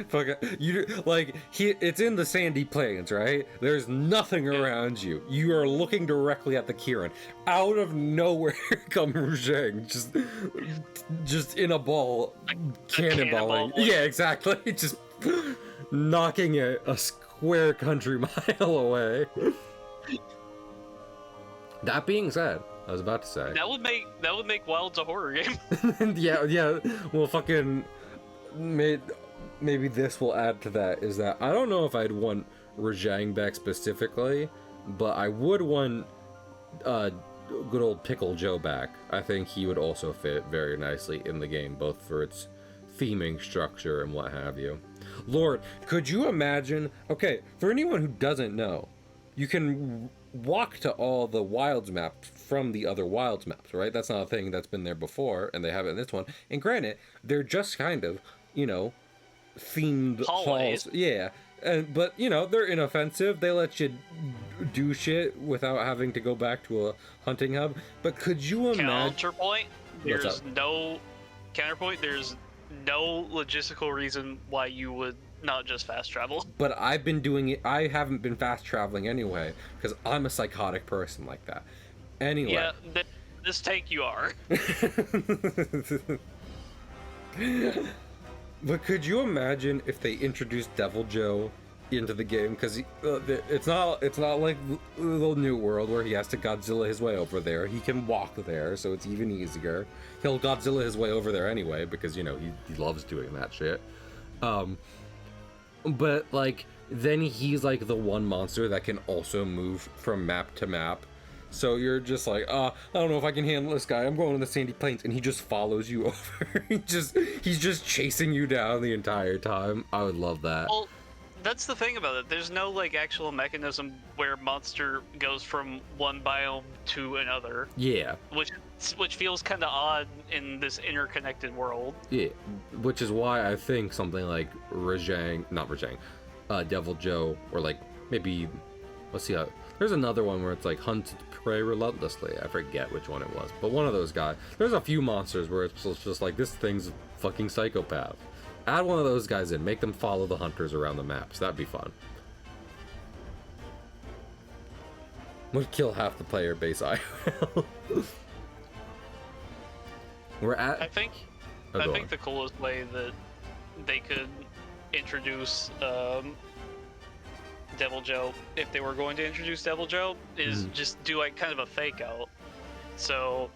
fuck it. It's in the sandy plains, right? There's nothing around you. You are looking directly at the Kieran. Out of nowhere comes Rajang, just in a ball, cannonballing. Yeah, exactly. Just knocking it a square country mile away. That being said, I was about to say that would make Wilds a horror game. yeah. Well, fucking. Maybe this will add to that, is that I don't know if I'd want Rajang back specifically, but I would want good old Pickle Joe back. I think he would also fit very nicely in the game, both for its theming structure and what have you. Lord, could you imagine? Okay, for anyone who doesn't know, you can walk to all the wilds maps from the other wilds maps, right? That's not a thing that's been there before, and they have it in this one. And granted, they're just kind of, you know, themed Hallways. halls. Yeah. But, you know, they're inoffensive. They let you do shit without having to go back to a hunting hub. But could you imagine... Counterpoint, there's no logistical reason why you would not just fast travel. But I've been doing it. I haven't been fast traveling anyway, because I'm a psychotic person like that. Anyway. Yeah, this tank you are. But could you imagine if they introduced Devil Joe into the game? Because it's not like the New World where he has to Godzilla his way over there. He can walk there, so it's even easier. He'll Godzilla his way over there anyway, because, you know, he loves doing that shit. But, like, then he's, like, the one monster that can also move from map to map. So you're just like, I don't know if I can handle this guy. I'm going to the Sandy Plains, and he just follows you over. He's just chasing you down the entire time. I would love that. Well, that's the thing about it. There's no, like, actual mechanism where monster goes from one biome to another. Yeah. Which feels kind of odd in this interconnected world. Yeah, which is why I think something like Devil Joe, or like maybe, let's see, there's another one where it's like hunt prey relentlessly. I forget which one it was, but one of those guys. There's a few monsters where it's just like, this thing's a fucking psychopath. Add one of those guys in, make them follow the hunters around the maps. That'd be fun. Would kill half the player base IRL. I think the coolest way that they could introduce Devil Joe, if they were going to introduce Devil Joe, is just do like kind of a fake out. So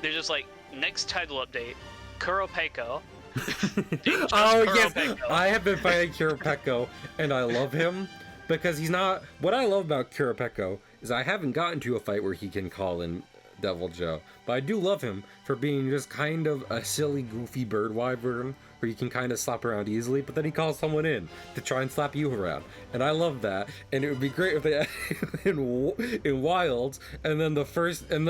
they're just like, next title update, Kuropeko. Oh yes, I have been fighting Kuropeko, and I love him because he's not. What I love about Kuropeko is I haven't gotten to a fight where he can call in Devil Joe, but I do love him for being just kind of a silly, goofy bird wyvern where you can kind of slap around easily, but then he calls someone in to try and slap you around, and I love that. And it would be great if they in Wilds, and then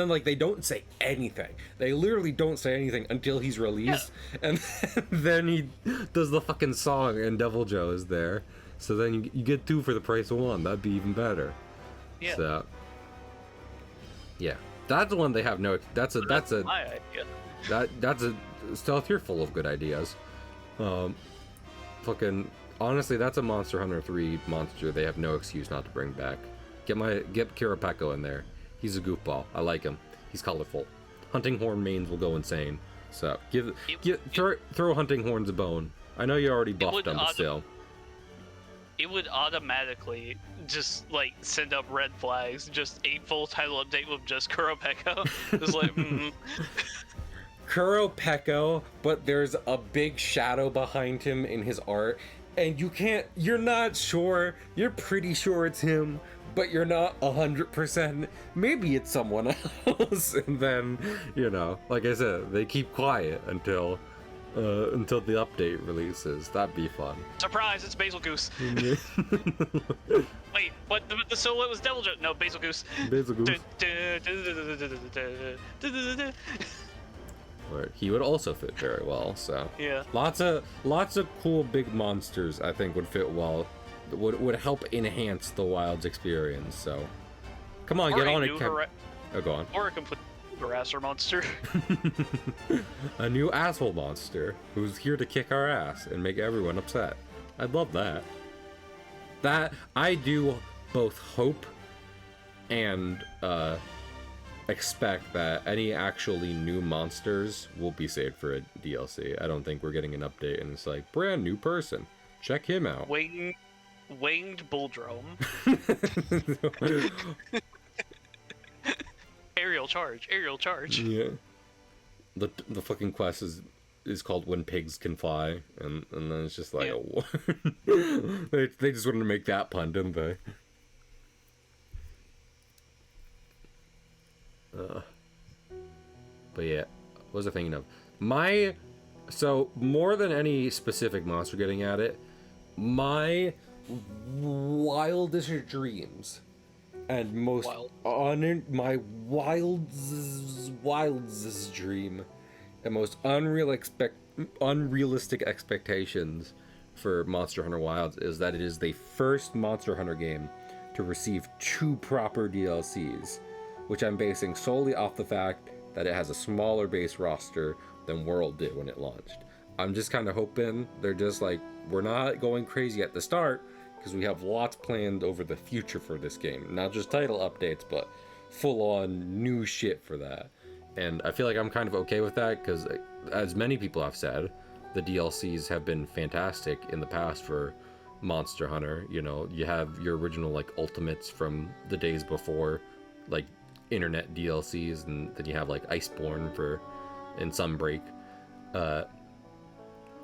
like they don't say anything. They literally don't say anything until he's released, and then he does the fucking song, and Devil Joe is there. So then you get 2 for the price of 1. That'd be even better. Yeah. So, yeah. That's the one they have no. That's my idea. That's a Stealth. You're full of good ideas. Fucking honestly, that's a Monster Hunter 3 monster they have no excuse not to bring back. Get Kuropeko in there. He's a goofball. I like him. He's colorful. Hunting Horn mains will go insane. So throw Hunting Horns a bone. I know you already buffed them, but still. It would automatically just like send up red flags. Just a full title update with just Kuropeko. It's like, Kuropeko, but there's a big shadow behind him in his art, and you're not sure. You're pretty sure it's him, but you're not 100%. Maybe it's someone else, and then, you know, like I said, they keep quiet until the update releases. That'd be fun. Surprise! It's Basil Goose. Wait, what? The silhouette was Devil Joe? No, Basil Goose. Basil Goose. He would also fit very well. So yeah, lots of cool big monsters I think would fit well. Would help enhance the Wilds experience. So come on, get on it. Go on. Or a complete harasser monster. A new asshole monster who's here to kick our ass and make everyone upset. I'd love that. That I do both hope and expect that any actually new monsters will be saved for a DLC. I don't think we're getting an update and it's like, brand new person. Check him out. Winged Bulldrome. Aerial charge. Yeah. The fucking quest is called When Pigs Can Fly, and then it's just like, they just wanted to make that pun, didn't they? But yeah, what was I thinking of? My So, more than any specific monster getting at it, my wildest dreams and most my wildest dream and most unrealistic expectations for Monster Hunter Wilds is that it is the first Monster Hunter game to receive 2 proper DLCs, which I'm basing solely off the fact that it has a smaller base roster than World did when it launched. I'm just kind of hoping they're just like, we're not going crazy at the start because we have lots planned over the future for this game. Not just title updates, but full-on new shit for that. And I feel like I'm kind of okay with that because, as many people have said, the DLCs have been fantastic in the past for Monster Hunter. You know, you have your original like ultimates from the days before, like internet DLCs, and then you have like Iceborne and Sunbreak.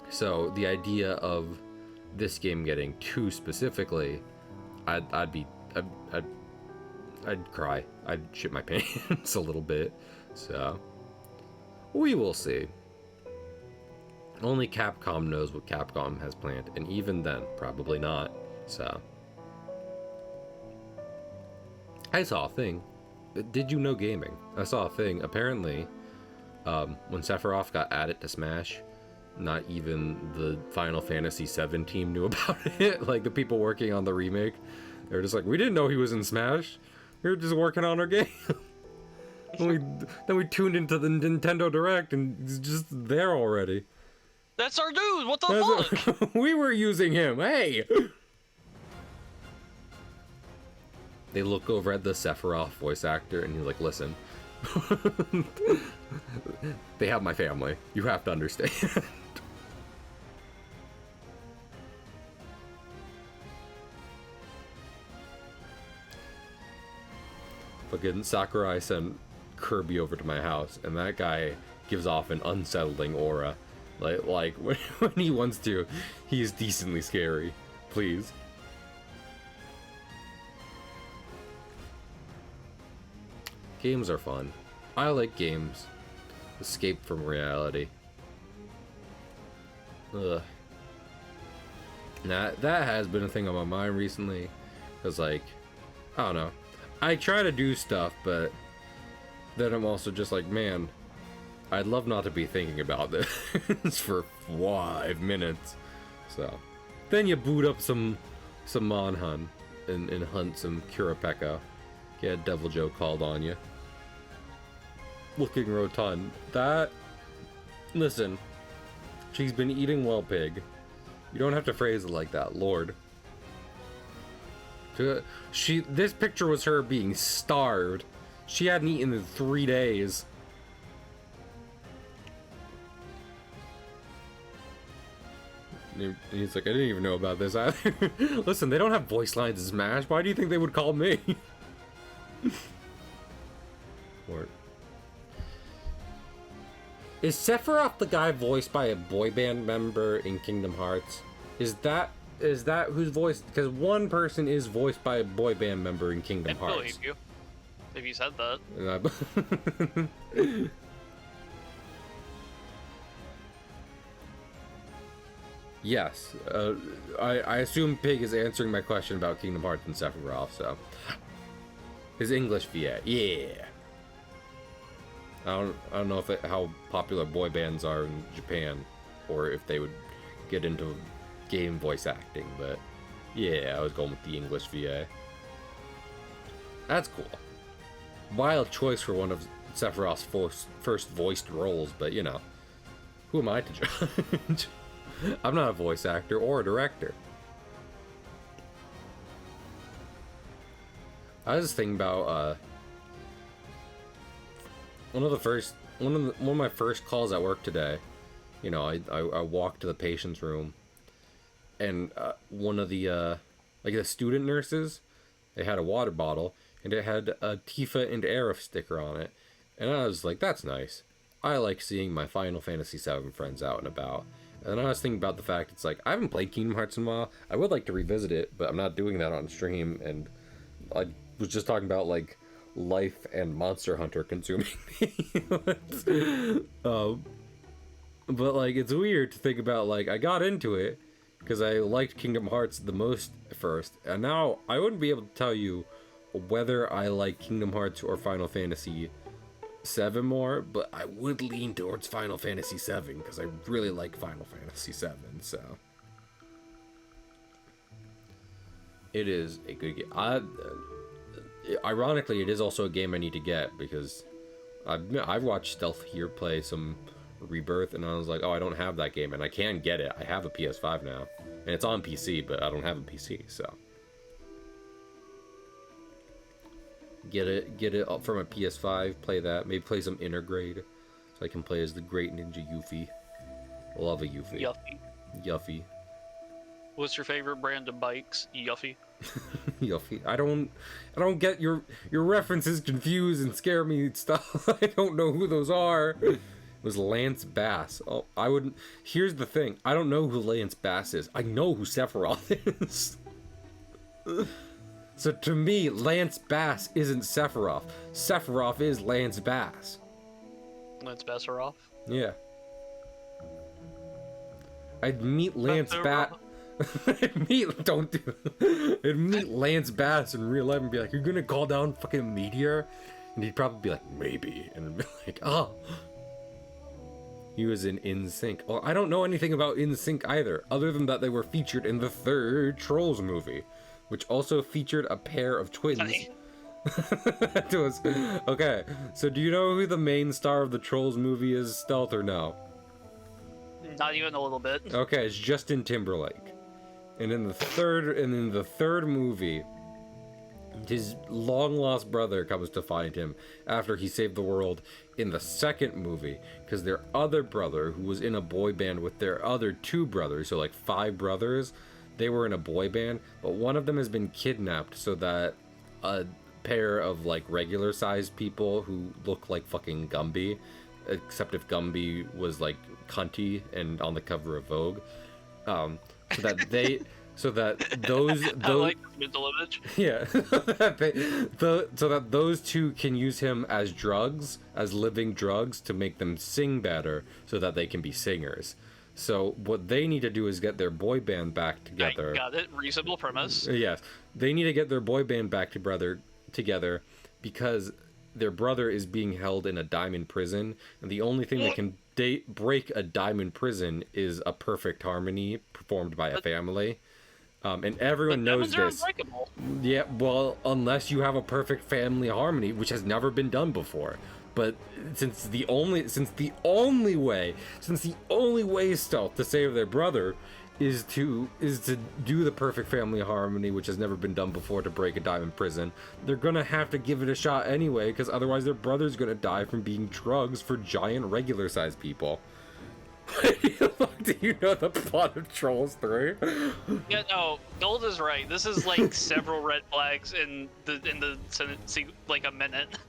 So the idea of this game getting 2 specifically, I'd cry. I'd shit my pants a little bit. So we will see. Only Capcom knows what Capcom has planned, and even then, probably not. So I saw a thing. Did you know gaming? I saw a thing. Apparently, when Sephiroth got added to Smash, not even the Final Fantasy VII team knew about it. Like, the people working on the remake, they were just like, we didn't know he was in Smash. We were just working on our game. Then we tuned into the Nintendo Direct, and he's just there already. That's our dude. What the fuck? We were using him. Hey. They look over at the Sephiroth voice actor, and he's like, listen. They have my family. You have to understand. Fucking Sakurai sent Kirby over to my house, and that guy gives off an unsettling aura. Like when he wants to, he's decently scary. Please. Games are fun. I like games. Escape from reality. Ugh. That has been a thing on my mind recently. Cause like, I don't know. I try to do stuff, but then I'm also just like, man, I'd love not to be thinking about this for 5 minutes. So then you boot up some Monhun and hunt some Kurapeka. Get Devil Joe called on you. Looking rotund. Listen, she's been eating well, pig. You don't have to phrase it like that, Lord. This picture was her being starved. She hadn't eaten in 3 days. He's like, I didn't even know about this either. Listen, they don't have voice lines in Smash. Why do you think they would call me? Lord. Is Sephiroth the guy voiced by a boy band member in Kingdom Hearts? Is that whose voice? Because one person is voiced by a boy band member in Kingdom Hearts. I believe you. If you said that. Yes. I assume Pig is answering my question about Kingdom Hearts and Sephiroth, so. His English VA. Yeah. I don't know how popular boy bands are in Japan, or if they would get into game voice acting, but yeah, I was going with the English VA. That's cool. Wild choice for one of Sephiroth's first voiced roles, but you know, who am I to judge? I'm not a voice actor or a director. I was just thinking about one of my first calls at work today. You know, I walked to the patient's room, and one of the the student nurses, they had a water bottle, and it had a Tifa and Aerith sticker on it, and I was like, that's nice. I like seeing my Final Fantasy VII friends out and about. And then I was thinking about the fact it's like, I haven't played Kingdom Hearts in a while. I would like to revisit it, but I'm not doing that on stream, and I was just talking about like life and Monster Hunter consuming me. But like, it's weird to think about. Like, I got into it because I liked Kingdom Hearts the most at first, and now I wouldn't be able to tell you whether I like Kingdom Hearts or Final Fantasy 7 more, but I would lean towards Final Fantasy 7 because I really like Final Fantasy 7. So it is a good game. Ironically, it is also a game I need to get because I've watched Stealth here play some Rebirth, and I was like, oh, I don't have that game, and I can get it. I have a PS5 now, and it's on PC, but I don't have a PC, so get it up from a PS5. Play that. Maybe play some Intergrade, so I can play as the Great Ninja Yuffie. Love a Yuffie. Yuffie. What's your favorite brand of bikes? Yuffie. Yuffie. I don't get your references confused and scare me stuff. I don't know who those are. It was Lance Bass. Oh, I wouldn't. Here's the thing. I don't know who Lance Bass is. I know who Sephiroth is. So to me, Lance Bass isn't Sephiroth. Sephiroth is Lance Bass. Lance Bassaroff? Yeah. I'd meet Lance Bass. I'd meet Lance Bass in real life and be like, "You're gonna call down fucking a meteor?" And he'd probably be like, "Maybe," and I'd be like, "Oh." He was in NSYNC. Well, I don't know anything about NSYNC either, other than that they were featured in the third Trolls movie, which also featured a pair of twins. It was, okay, so do you know who the main star of the Trolls movie is, Stealth, or no? Not even a little bit. Okay, it's Justin Timberlake. And in the third movie, his long-lost brother comes to find him after he saved the world in the second movie, because their other brother, who was in a boy band with their other two brothers, so like 5 brothers, they were in a boy band, but one of them has been kidnapped so that a pair of like regular-sized people who look like fucking Gumby, except if Gumby was like cunty and on the cover of Vogue, so that those I like this mental image. Yeah, so that those two can use him as drugs, as living drugs, to make them sing better, so that they can be singers. So what they need to do is get their boy band back together. I got it. Reasonable premise. Yes, they need to get their boy band back together because their brother is being held in a diamond prison, and the only thing that can break a diamond prison is a perfect harmony performed by a family. And everyone knows this. Yeah, well, unless you have a perfect family harmony, which has never been done before. But since the only way Stealth to save their brother is to do the perfect family harmony, which has never been done before, to break a diamond prison, they're gonna have to give it a shot anyway, because otherwise their brother's gonna die from being drugs for giant regular sized people. Do you know the plot of Trolls 3? Yeah, no, Gold is right. This is like several red flags in the like a minute.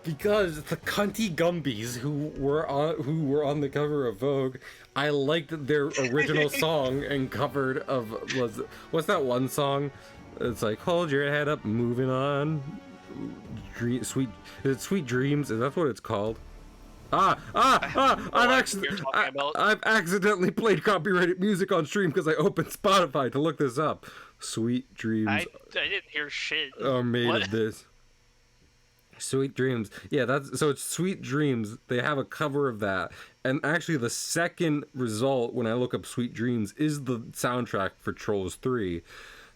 Because the cunty Gumbies who were on the cover of Vogue, I liked their original song and covered of what's that one song? It's like, hold your head up, moving on. Sweet Dreams? Is that what it's called? I've accidentally played copyrighted music on stream because I opened Spotify to look this up. Sweet Dreams. I didn't hear shit. Are made of this. Sweet Dreams. Yeah, it's Sweet Dreams. They have a cover of that. And actually the second result when I look up Sweet Dreams is the soundtrack for Trolls 3.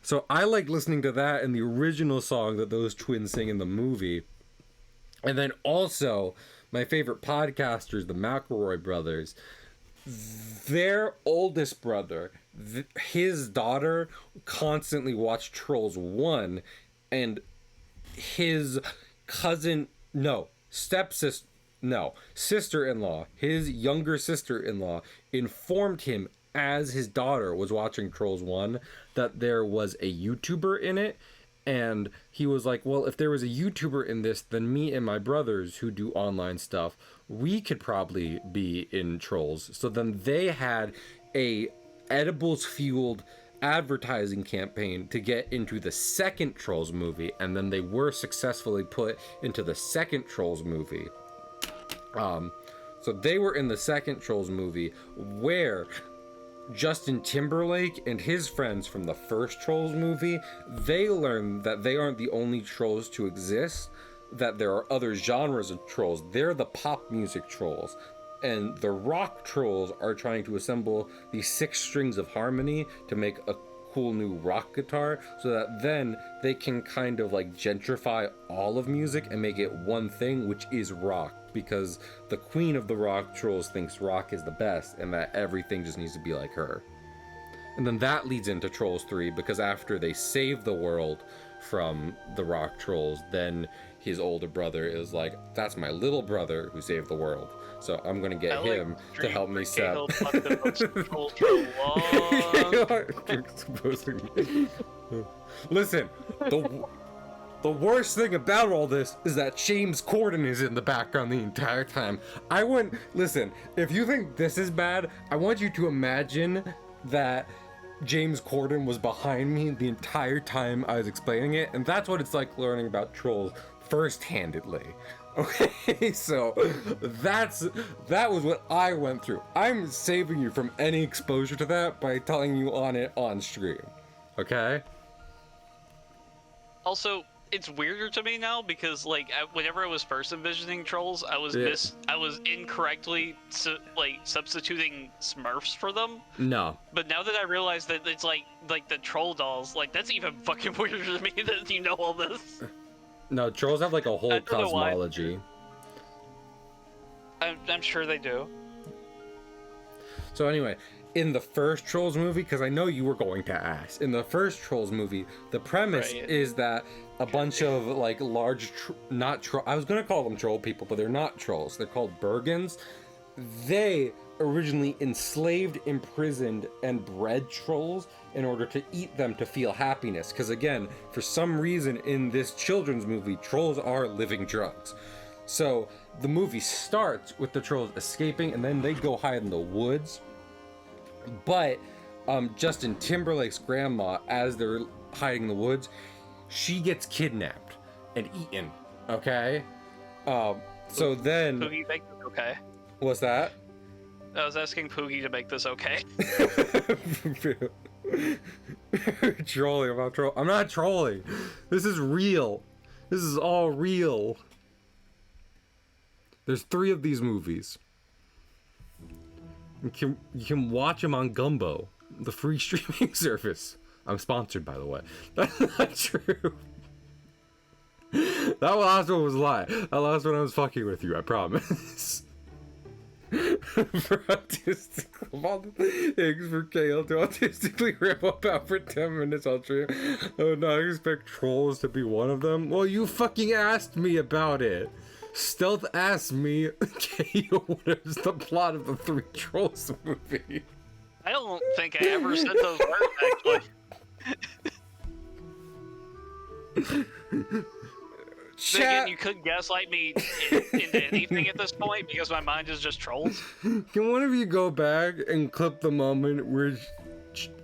So I like listening to that and the original song that those twins sing in the movie. And then also, my favorite podcasters, the McElroy brothers, their oldest brother, his daughter constantly watched Trolls 1, and his sister-in-law, his younger sister-in-law, informed him as his daughter was watching Trolls 1 that there was a YouTuber in it, and he was like, well, if there was a YouTuber in this, then me and my brothers who do online stuff, we could probably be in Trolls. So then they had a edibles fueled advertising campaign to get into the second Trolls movie, and then they were successfully put into the second Trolls movie. So they were in the second Trolls movie, where Justin Timberlake and his friends from the first Trolls movie, they learned that they aren't the only trolls to exist, that there are other genres of trolls. They're the pop music trolls. And the rock trolls are trying to assemble these 6 strings of harmony to make a cool new rock guitar, so that then they can kind of like gentrify all of music and make it one thing, which is rock. Because the queen of the rock trolls thinks rock is the best and that everything just needs to be like her. And then that leads into Trolls 3, because after they save the world from the rock trolls, then his older brother is like, that's my little brother who saved the world, so I'm gonna get him to help me set. Listen, the worst thing about all this is that James Corden is in the background the entire time. Listen, if you think this is bad, I want you to imagine that James Corden was behind me the entire time I was explaining it, and that's what it's like learning about trolls first-handedly. Okay, so that was what I went through. I'm saving you from any exposure to that by telling you on stream. Okay? Also, it's weirder to me now because, like, whenever I was first envisioning trolls, I was incorrectly substituting Smurfs for them. No. But now that I realize that it's like the troll dolls, like, that's even fucking weirder to me that you know all this. No, trolls have like a whole cosmology. I'm sure they do. So anyway, in the first Trolls movie, because I know you were going to ask, in the first Trolls movie, the premise is that a bunch of like large, I was gonna call them troll people, but they're not trolls. They're called Bergens. They originally enslaved, imprisoned, and bred trolls in order to eat them to feel happiness. Because again, for some reason in this children's movie, trolls are living drugs. So the movie starts with the trolls escaping, and then they go hide in the woods. But Justin Timberlake's grandma, as they're hiding in the woods, she gets kidnapped and eaten. Okay? So then... Poogie, make this okay? What's that? I was asking Poogie to make this okay. Trolling about troll. I'm not trolling. This is real. This is all real. There's 3 of these movies. You can watch them on Gumbo, the free streaming service. I'm sponsored, by the way. That's not true. That last one was a lie. That last one I was fucking with you, I promise. For autistic, of all the things for Cahill to autistically rip up out for 10 minutes on stream, I would not expect trolls to be one of them. Well, you fucking asked me about it. Stealth asked me, Cahill, what is the plot of the 3 Trolls movie? I don't think I ever said those words, actually. Again, you couldn't gaslight me into anything at this point because my mind is just trolls. Can one of you go back and clip the moment where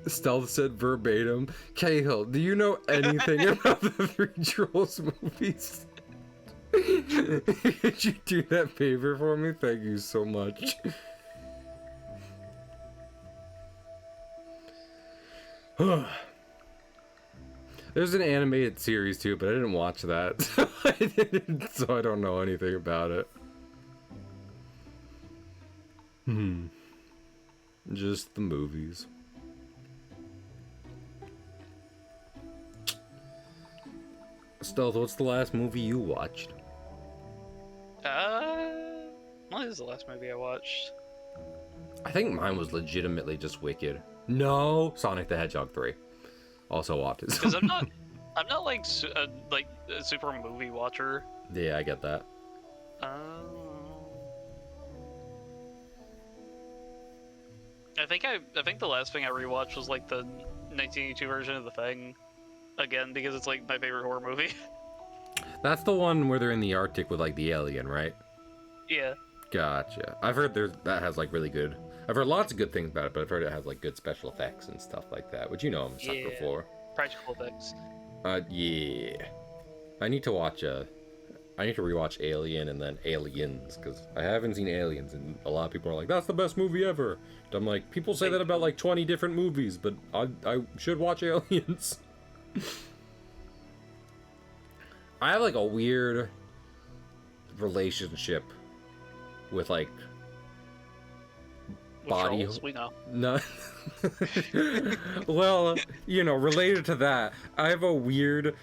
Stealth said verbatim, Cahill, do you know anything about the 3 Trolls movies? Could you do that favor for me? Thank you so much. There's an animated series too, but I didn't watch that, so I don't know anything about it. Just the movies. Stealth, what's the last movie you watched? What is the last movie I watched? I think mine was legitimately just Wicked. No, Sonic the Hedgehog 3. Also autism. Because I'm not like a super movie watcher. Yeah, I get that. I think the last thing I rewatched was like the 1982 version of The Thing. Again, because it's like my favorite horror movie. That's the one where they're in the Arctic with like the alien, right? Yeah. Gotcha. I've heard that has like really good. I've heard lots of good things about it, but I've heard it has like good special effects and stuff like that, which you know I'm a sucker for. Practical effects. Yeah. I need to rewatch Alien and then Aliens, because I haven't seen Aliens, and a lot of people are like, that's the best movie ever. And I'm like, people say that about like 20 different movies, but I should watch Aliens. I have like a weird relationship with like body. Trolls, we know. No. Well, you know, related to that, I have a weird.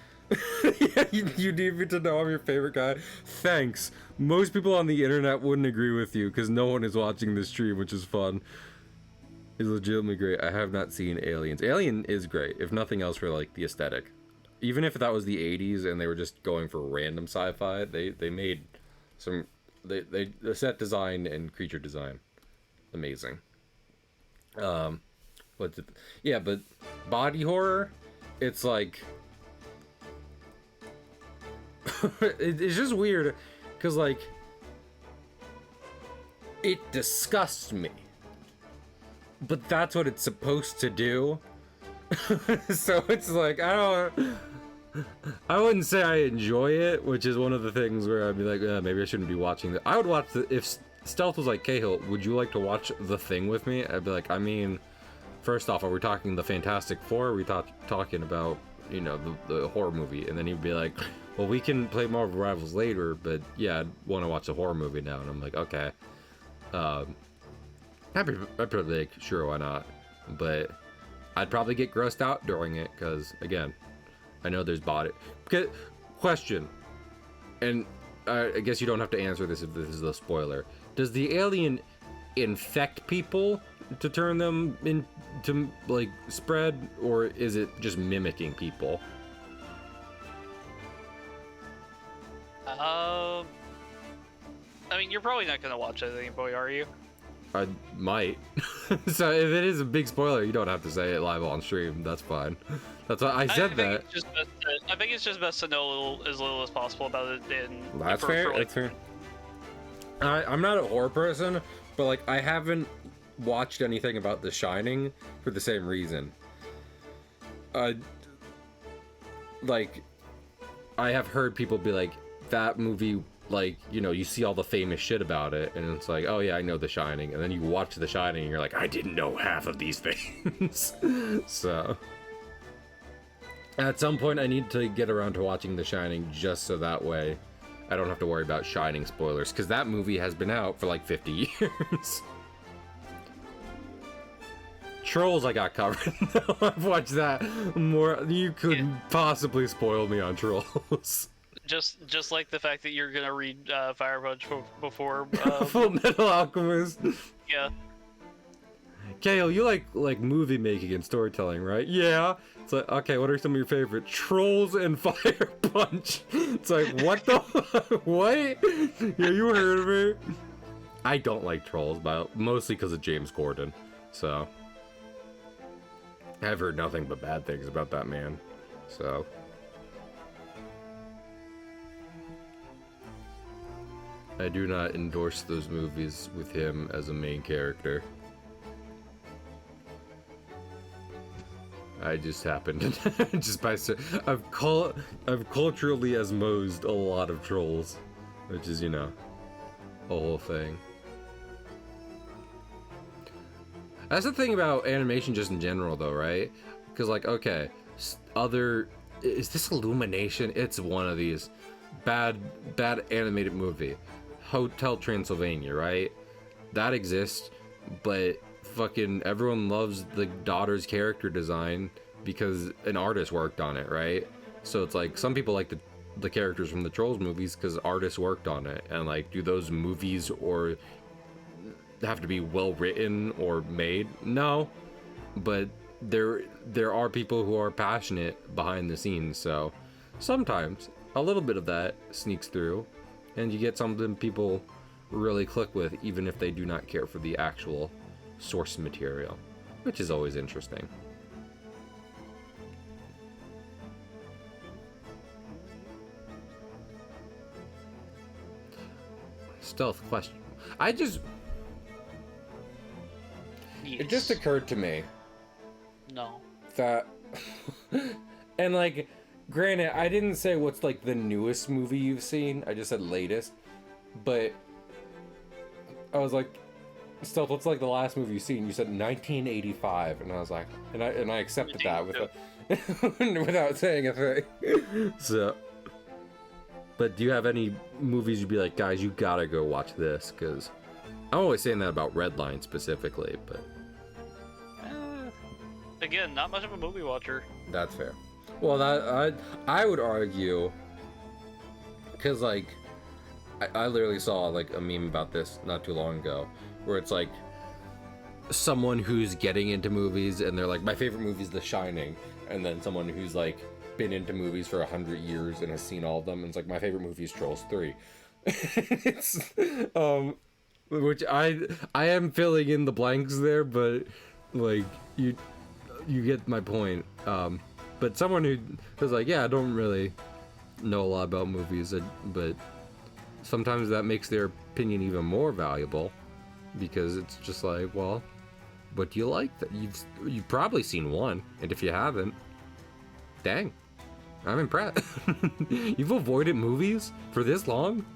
Yeah, you need me to know I'm your favorite guy. Thanks. Most people on the internet wouldn't agree with you because no one is watching this stream, which is fun. It's legitimately great. I have not seen Aliens. Alien is great, if nothing else, for like the aesthetic. Even if that was the 80s and they were just going for random sci-fi, they made some the set design and creature design amazing. What's it? Yeah, but body horror, it's like it's just weird because like it disgusts me, but that's what it's supposed to do. So it's like I wouldn't say I enjoy it, which is one of the things where I'd be like, maybe I shouldn't be watching that. I would watch if Stealth was like, Cahill, would you like to watch The Thing with me? I'd be like, I mean, first off, are we talking the Fantastic Four? Or are we talking about, you know, the horror movie? And then he'd be like, well, we can play Marvel Rivals later, but yeah, I'd want to watch a horror movie now. And I'm like, okay. I'd be like, sure, why not? But I'd probably get grossed out during it because, again, I know there's body. Question, and I guess you don't have to answer this if this is a spoiler. Does the alien infect people to turn them into, like, spread, or is it just mimicking people? I mean, you're probably not gonna watch anything, boy, are you? I might. So if it is a big spoiler, you don't have to say it live on stream. That's fine. That's why I said that. I think it's just best to know as little as possible about it. That's fair. That's fair. I'm not a horror person, but like I haven't watched anything about The Shining for the same reason. Like I have heard people be like, that movie, like, you know, you see all the famous shit about it, and it's like, oh yeah, I know The Shining, and then you watch The Shining, and you're like, I didn't know half of these things. So at some point, I need to get around to watching The Shining, just so that way I don't have to worry about Shining spoilers, because that movie has been out for like 50 years. Trolls, I got covered. I've watched that more. You couldn't possibly spoil me on Trolls. Just like the fact that you're gonna read Fire Punch before Full Metal Alchemist. Yeah. Cahill, you like movie making and storytelling, right? Yeah. It's like, okay, what are some of your favorite? Trolls and Fire Punch. It's like, what the what? Yeah, you heard of me. I don't like Trolls, but mostly because of James Corden. So I've heard nothing but bad things about that man. So I do not endorse those movies with him as a main character. I just happened to just by I've culturally osmosed a lot of Trolls, which is, you know, a whole thing. That's the thing about animation just in general, though, right? Because, like, okay, is this Illumination? It's one of these bad animated movie. Hotel Transylvania, right? That exists, but fucking everyone loves the daughter's character design because an artist worked on it, right? So it's like some people like the characters from the Trolls movies because artists worked on it. And like, do those movies or have to be well written or made? No, but there are people who are passionate behind the scenes, so sometimes a little bit of that sneaks through and you get something people really click with, even if they do not care for the actual source material, which is always interesting. Stealth question. Yes. It just occurred to me No. that, and like, granted, I didn't say what's like the newest movie you've seen. I just said latest, but I was like, Stealth, what's like the last movie you've seen? You said 1985, and I was like, and I accepted that without saying a thing. So, but do you have any movies you'd be like, guys, you gotta go watch this? Because I'm always saying that about Redline specifically, but again, not much of a movie watcher. that's fair. Well, that I would argue, because like I literally saw like a meme about this not too long ago, where it's like someone who's getting into movies and they're like, my favorite movie is The Shining, and then someone who's like been into movies for 100 years and has seen all of them, and it's like, my favorite movie is Trolls 3. It's which I am filling in the blanks there, but like you get my point. But someone who was like, yeah, I don't really know a lot about movies, but sometimes that makes their opinion even more valuable, because it's just like, well, what do you like? That you've probably seen one, and if you haven't, dang, I'm impressed. You've avoided movies for this long?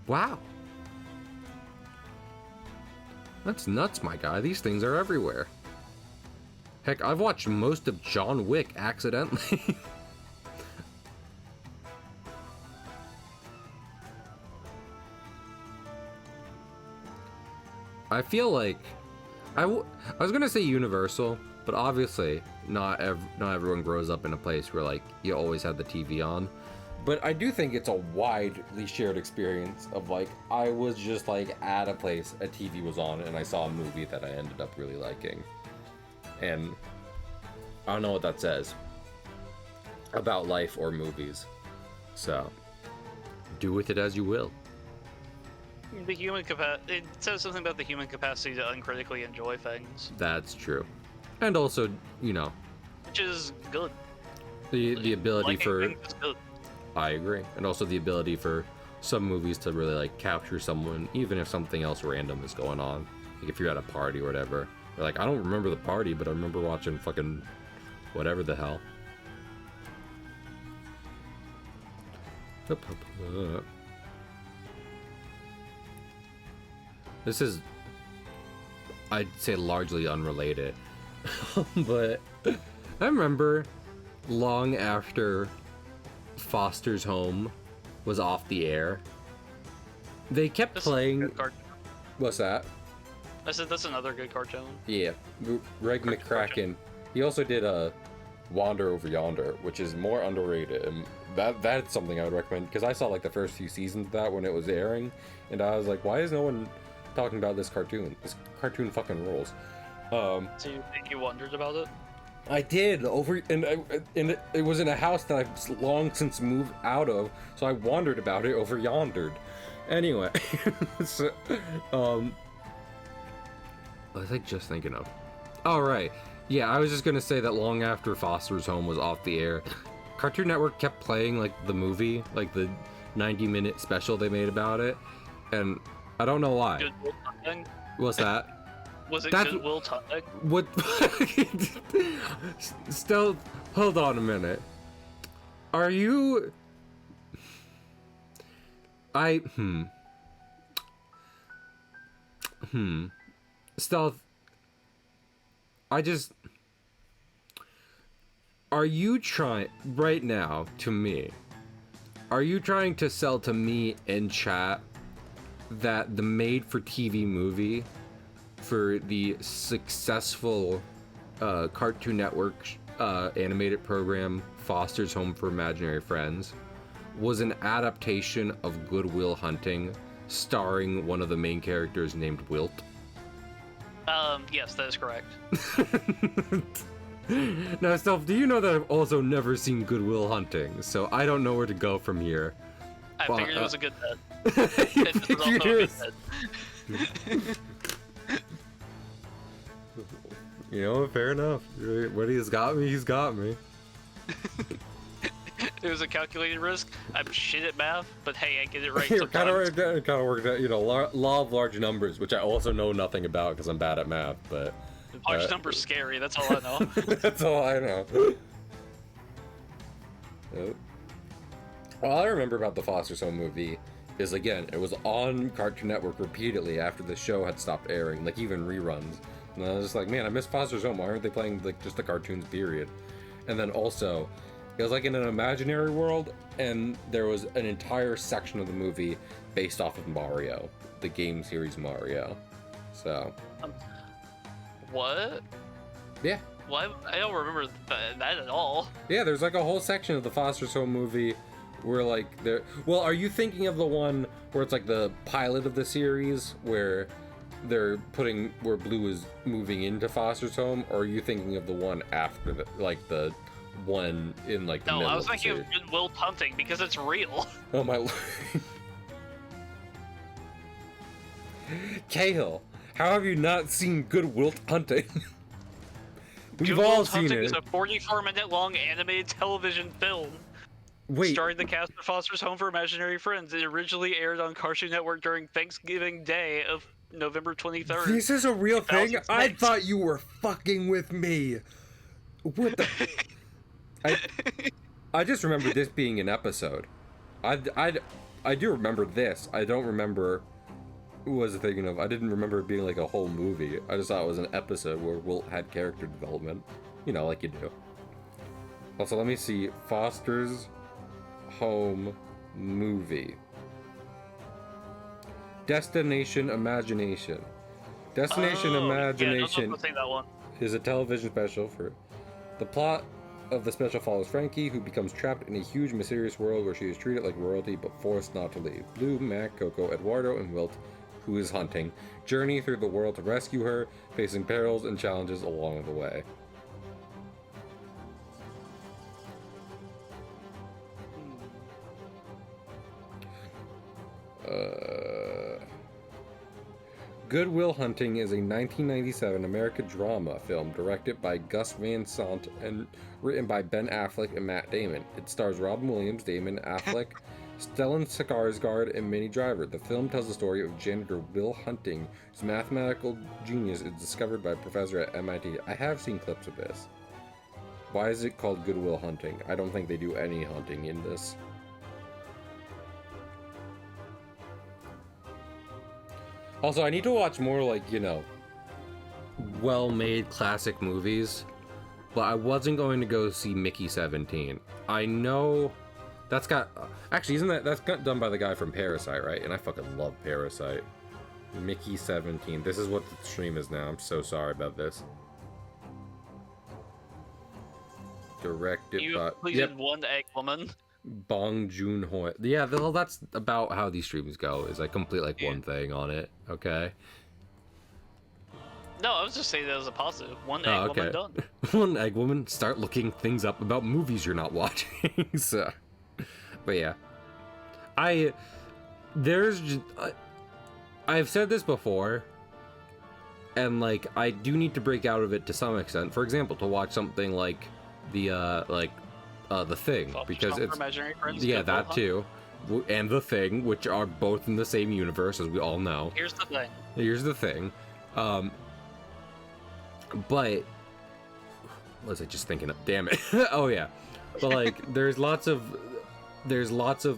Wow. That's nuts, my guy. These things are everywhere. Heck, I've watched most of John Wick accidentally. I feel like I was gonna say Universal, but obviously not everyone grows up in a place where like you always have the TV on. But I do think it's a widely shared experience of like, I was just like at a place a TV was on and I saw a movie that I ended up really liking. And I don't know what that says about life or movies. So do with it as you will. The human capacity. It says something about the human capacity to uncritically enjoy things. That's true. And also, you know, which is good. The ability Liking for things is good. I agree. And also the ability for some movies to really like capture someone, even if something else random is going on. Like if you're at a party or whatever. You're like, I don't remember the party, but I remember watching fucking whatever the hell. This is, I'd say, largely unrelated. But I remember long after Foster's Home was off the air, they kept playing. What's that? I said that's another good cartoon. Yeah, Greg McCracken. He also did a Wander Over Yonder, which is more underrated, and that's something I would recommend, because I saw like the first few seasons of that when it was airing, and I was like, why is no one talking about this cartoon? This cartoon fucking rules. So you think you wondered about it? I did and it was in a house that I've long since moved out of, so I wondered about it over yondered. Anyway, so, what was I just thinking of? Oh, right. Yeah, I was just gonna say that long after Foster's Home was off the air, Cartoon Network kept playing like the movie, like the 90-minute special they made about it, and I don't know why. Goodwill Hunting? What's that? Was it Goodwill Hunting? What? Still, hold on a minute. Are you? Stealth. Are you trying right now to me? Are you trying to sell to me in chat that the made-for-TV movie for the successful Cartoon Network animated program Foster's Home for Imaginary Friends was an adaptation of Goodwill Hunting, starring one of the main characters named Wilt? Yes, that is correct. Now, Stealth, do you know that I've also never seen Goodwill Hunting, so I don't know where to go from here. I figured it was a good bet. You This is also a good bet. You know, fair enough. When he's got me, he's got me. It was a calculated risk. I'm shit at math, but hey, I get it right It sometimes. kind of worked out, you know, law of large numbers, which I also know nothing about because I'm bad at math, but Large number's scary, that's all I know. That's all I know. All I remember about the Foster's Home movie is, again, it was on Cartoon Network repeatedly after the show had stopped airing, like even reruns. And I was just like, man, I miss Foster's Home. Why aren't they playing like just the cartoons, period? And then also, it was like in an imaginary world, and there was an entire section of the movie based off of Mario, the game series Mario. So. What? Yeah. What? I don't remember that at all. Yeah, there's like a whole section of the Foster's Home movie where like there. Well, are you thinking of the one where it's like the pilot of the series where they're where Blue is moving into Foster's Home, or are you thinking of the one after the the one in like the No, middle I was of the thinking of series? Good Will Hunting because it's real. Oh my lord. Cahill, how have you not seen Good Will Hunting? We've Good all Will seen Hunting it. is a 44-minute-long animated television film. Wait, Starring the cast of Foster's Home for Imaginary Friends. It originally aired on Cartoon Network during Thanksgiving Day of November 23rd. this is a real thing? 2006. I thought you were fucking with me. What the? I just remember this being an episode. I do remember this. I don't remember who was thinking of. I didn't remember it being like a whole movie. I just thought it was an episode where Wilt had character development. You know, like you do. Also, let me see. Foster's Home movie. Destination Imagination. Destination Imagination Yeah, don't say that one. is a television special for the plot of the special follows Frankie, who becomes trapped in a huge mysterious world where she is treated like royalty but forced not to leave. Blue, Mac, Coco, Eduardo, and Wilt, who is hunting, journey through the world to rescue her, facing perils and challenges along the way. Good Will Hunting is a 1997 American drama film directed by Gus Van Sant and written by Ben Affleck and Matt Damon. It stars Robin Williams, Damon, Affleck, Stellan Skarsgård, and Minnie Driver. The film tells the story of janitor Will Hunting, whose mathematical genius is discovered by a professor at MIT. I have seen clips of this. Why is it called Good Will Hunting? I don't think they do any hunting in this. Also, I need to watch more, like, you know, well-made classic movies, but I wasn't going to go see Mickey 17. I know that's got... Actually, that's got done by the guy from Parasite, right? And I fucking love Parasite. Mickey 17. This is what the stream is now. I'm so sorry about this. Directed by... You completed One Egg Woman. Bong Joon-ho. Yeah, well, that's about how these streams go, is I complete, like, one thing on it, okay? No, I was just saying that as a positive. One Egg Woman done. One Egg Woman, start looking things up about movies you're not watching, so... But yeah. I've said this before, and, like, I do need to break out of it to some extent. For example, to watch something like The Thing, because it's yeah, that too, and The Thing, which are both in the same universe, as we all know. Here's the thing. But what was I just thinking of? Damn it. Oh yeah, but like there's lots of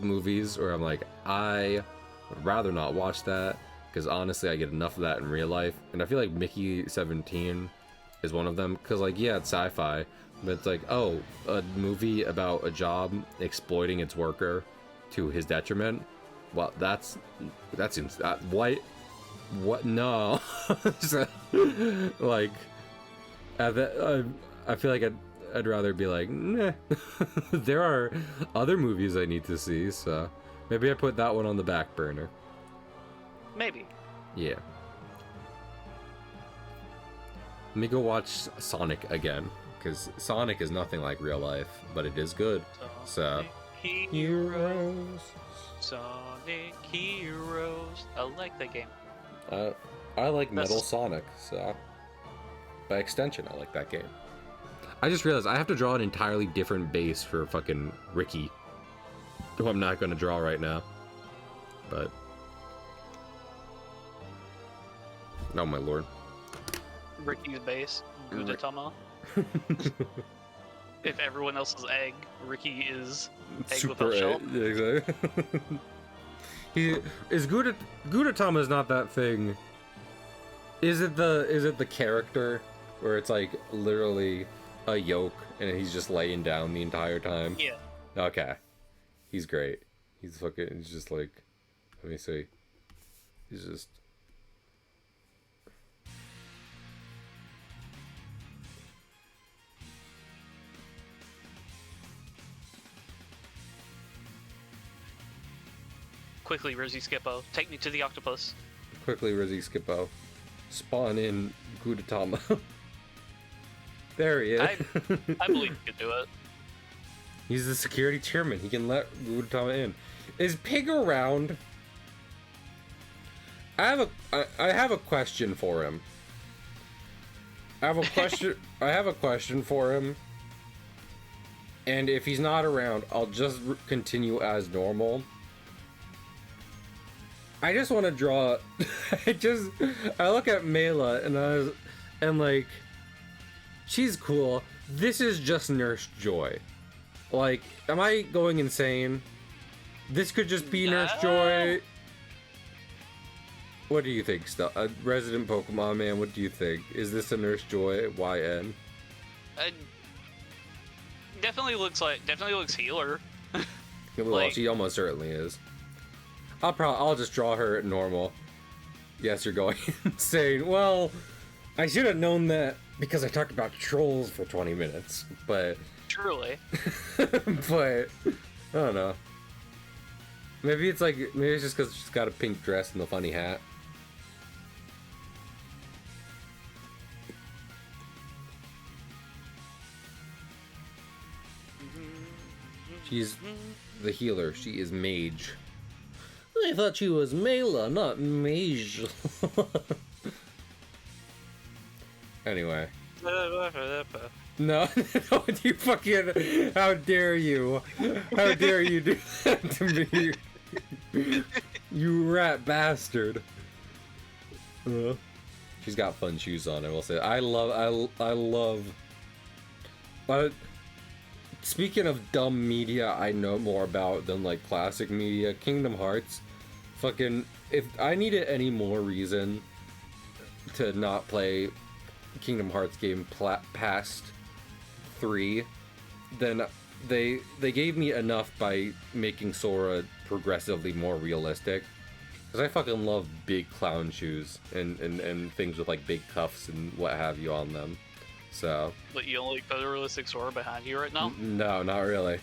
movies where I'm like, I would rather not watch that, because honestly I get enough of that in real life, and I feel like Mickey 17 is one of them, because like, yeah, it's sci-fi, but it's like, oh, a movie about a job exploiting its worker to his detriment. Well, that seems what? No. So, like, I feel like I'd rather be like, nah. There are other movies I need to see, so maybe I put that one on the back burner. Maybe. Yeah. Let me go watch Sonic again, because Sonic is nothing like real life, but it is good. So, Heroes. Sonic Heroes. I like that game. I like Metal Sonic, so by extension, I like that game. I just realized I have to draw an entirely different base for fucking Ricky, who I'm not going to draw right now. But oh my lord. Ricky's base, Gudetama. If everyone else is egg, Ricky is egg Super without shell. egg. Yeah, exactly. Gudetama is not that thing. Is it the character where it's like literally a yolk and he's just laying down the entire time? Yeah. Okay. He's great. He's just like, let me see. He's just. Quickly, Rizzy Skippo, take me to the octopus. Quickly, Rizzy Skippo. Spawn in Gudetama. There he is. I believe you can do it. He's the security chairman. He can let Gudetama in. Is Pig around? I have a question for him. I have a question for him. And if he's not around, I'll just continue as normal. I just want to draw. I look at Mela and like, she's cool. This is just Nurse Joy. Like, am I going insane? This could just be Nurse Joy. What do you think, Resident Pokemon Man? What do you think? Is this a Nurse Joy YN? Definitely looks healer. Well, like, she almost certainly is. I'll just draw her at normal. Yes, you're going insane. Well, I should have known that because I talked about trolls for 20 minutes, but... Truly. But, I don't know. Maybe it's just because she's got a pink dress and a funny hat. She's the healer. She is mage. I thought she was Mela, not mage. Anyway. No, you fucking... How dare you? How dare you do that to me? You rat bastard. She's got fun shoes on, I will say. I love... Speaking of dumb media I know more about than, like, classic media, Kingdom Hearts. Fucking... If I needed any more reason to not play Kingdom Hearts game past 3, then they gave me enough by making Sora progressively more realistic. Because I fucking love big clown shoes and things with like big cuffs and what have you on them. So. But you don't like photorealistic Sora behind you right now? No, not really.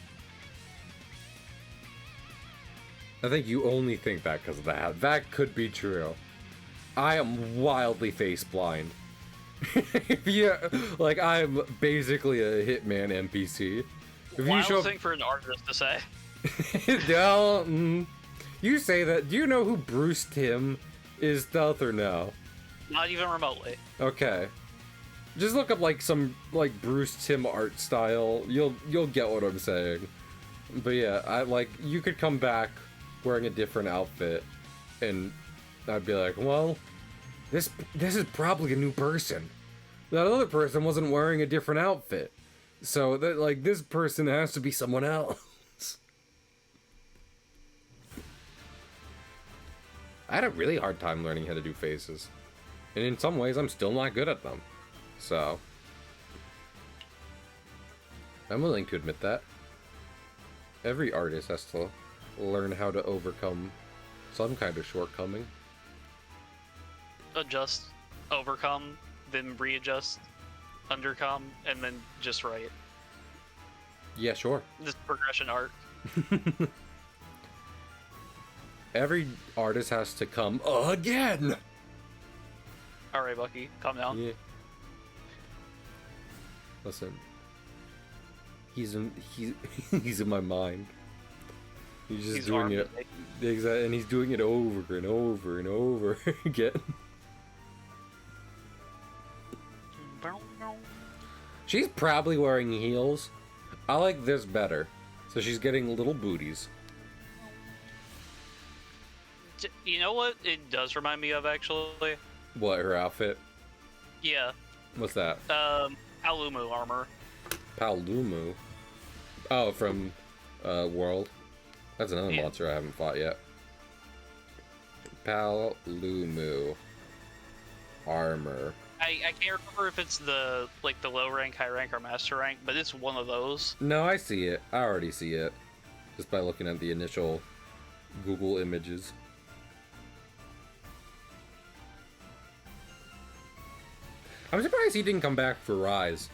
I think you only think that because of that. That could be true. I am wildly face blind. Yeah, like I'm basically a Hitman NPC. If Wild thing for an artist to say. No, you say that. Do you know who Bruce Timm is, Stealth, or no? Not even remotely. Okay. Just look up like some like Bruce Timm art style. You'll get what I'm saying. But yeah, I like you could come back wearing a different outfit, and I'd be like, well, this is probably a new person. That other person wasn't wearing a different outfit, so that like this person has to be someone else. I had a really hard time learning how to do faces, and in some ways I'm still not good at them. So I'm willing to admit that. Every artist has to learn how to overcome some kind of shortcoming. Adjust, overcome, then readjust, undercome, and then just write. Yeah, sure. This progression art. Every artist has to come again. Alright, Bucky, calm down. Yeah. Listen. He's in my mind. He's doing it. Exactly, and he's doing it over and over and over again. She's probably wearing heels. I like this better. So she's getting little booties. You know what it does remind me of, actually? What, her outfit? Yeah, What's that? Alumu armor. Palumu. Oh, from World. That's another monster I haven't fought yet. Palumu armor. I can't remember if it's the low rank, high rank, or master rank, but it's one of those. No, I see it. I already see it. Just by looking at the initial Google images. I'm surprised he didn't come back for Rise.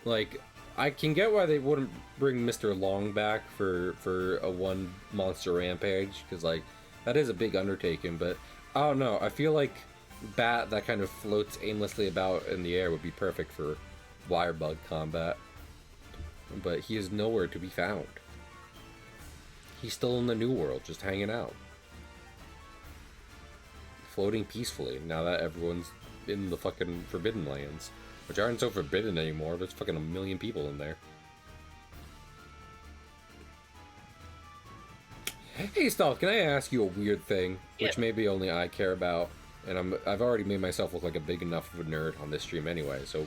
Like, I can get why they wouldn't bring Mr. Long back for a one monster rampage, because like that is a big undertaking. But I don't know. I feel like Bat that kind of floats aimlessly about in the air would be perfect for Wirebug combat. But he is nowhere to be found. He's still in the New World, just hanging out, floating peacefully. Now that everyone's in the fucking Forbidden Lands, which aren't so forbidden anymore. There's fucking 1 million people in there. Hey, Stealth, can I ask you a weird thing, which maybe only I care about? And I've already made myself look like a big enough of a nerd on this stream anyway, so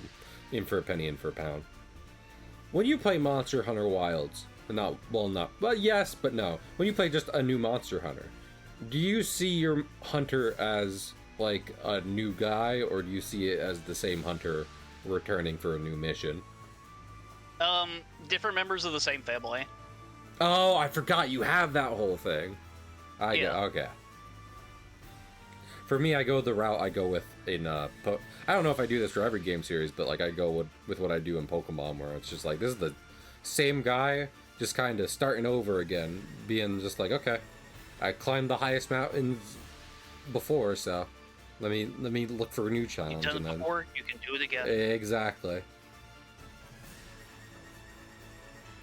in for a penny, in for a pound. When you play Monster Hunter Wilds, well, yes, but no. When you play just a new Monster Hunter, do you see your hunter as like a new guy, or do you see it as the same hunter returning for a new mission? Different members of the same family. Oh, I forgot you have that whole thing. Okay. For me, I go the route I go with in I don't know if I do this for every game series, but like I go with what I do in Pokemon, where it's just like this is the same guy, just kind of starting over again, being just like, okay, I climbed the highest mountains before, so let me look for a new challenge. You've done it before, you can do it again. Exactly.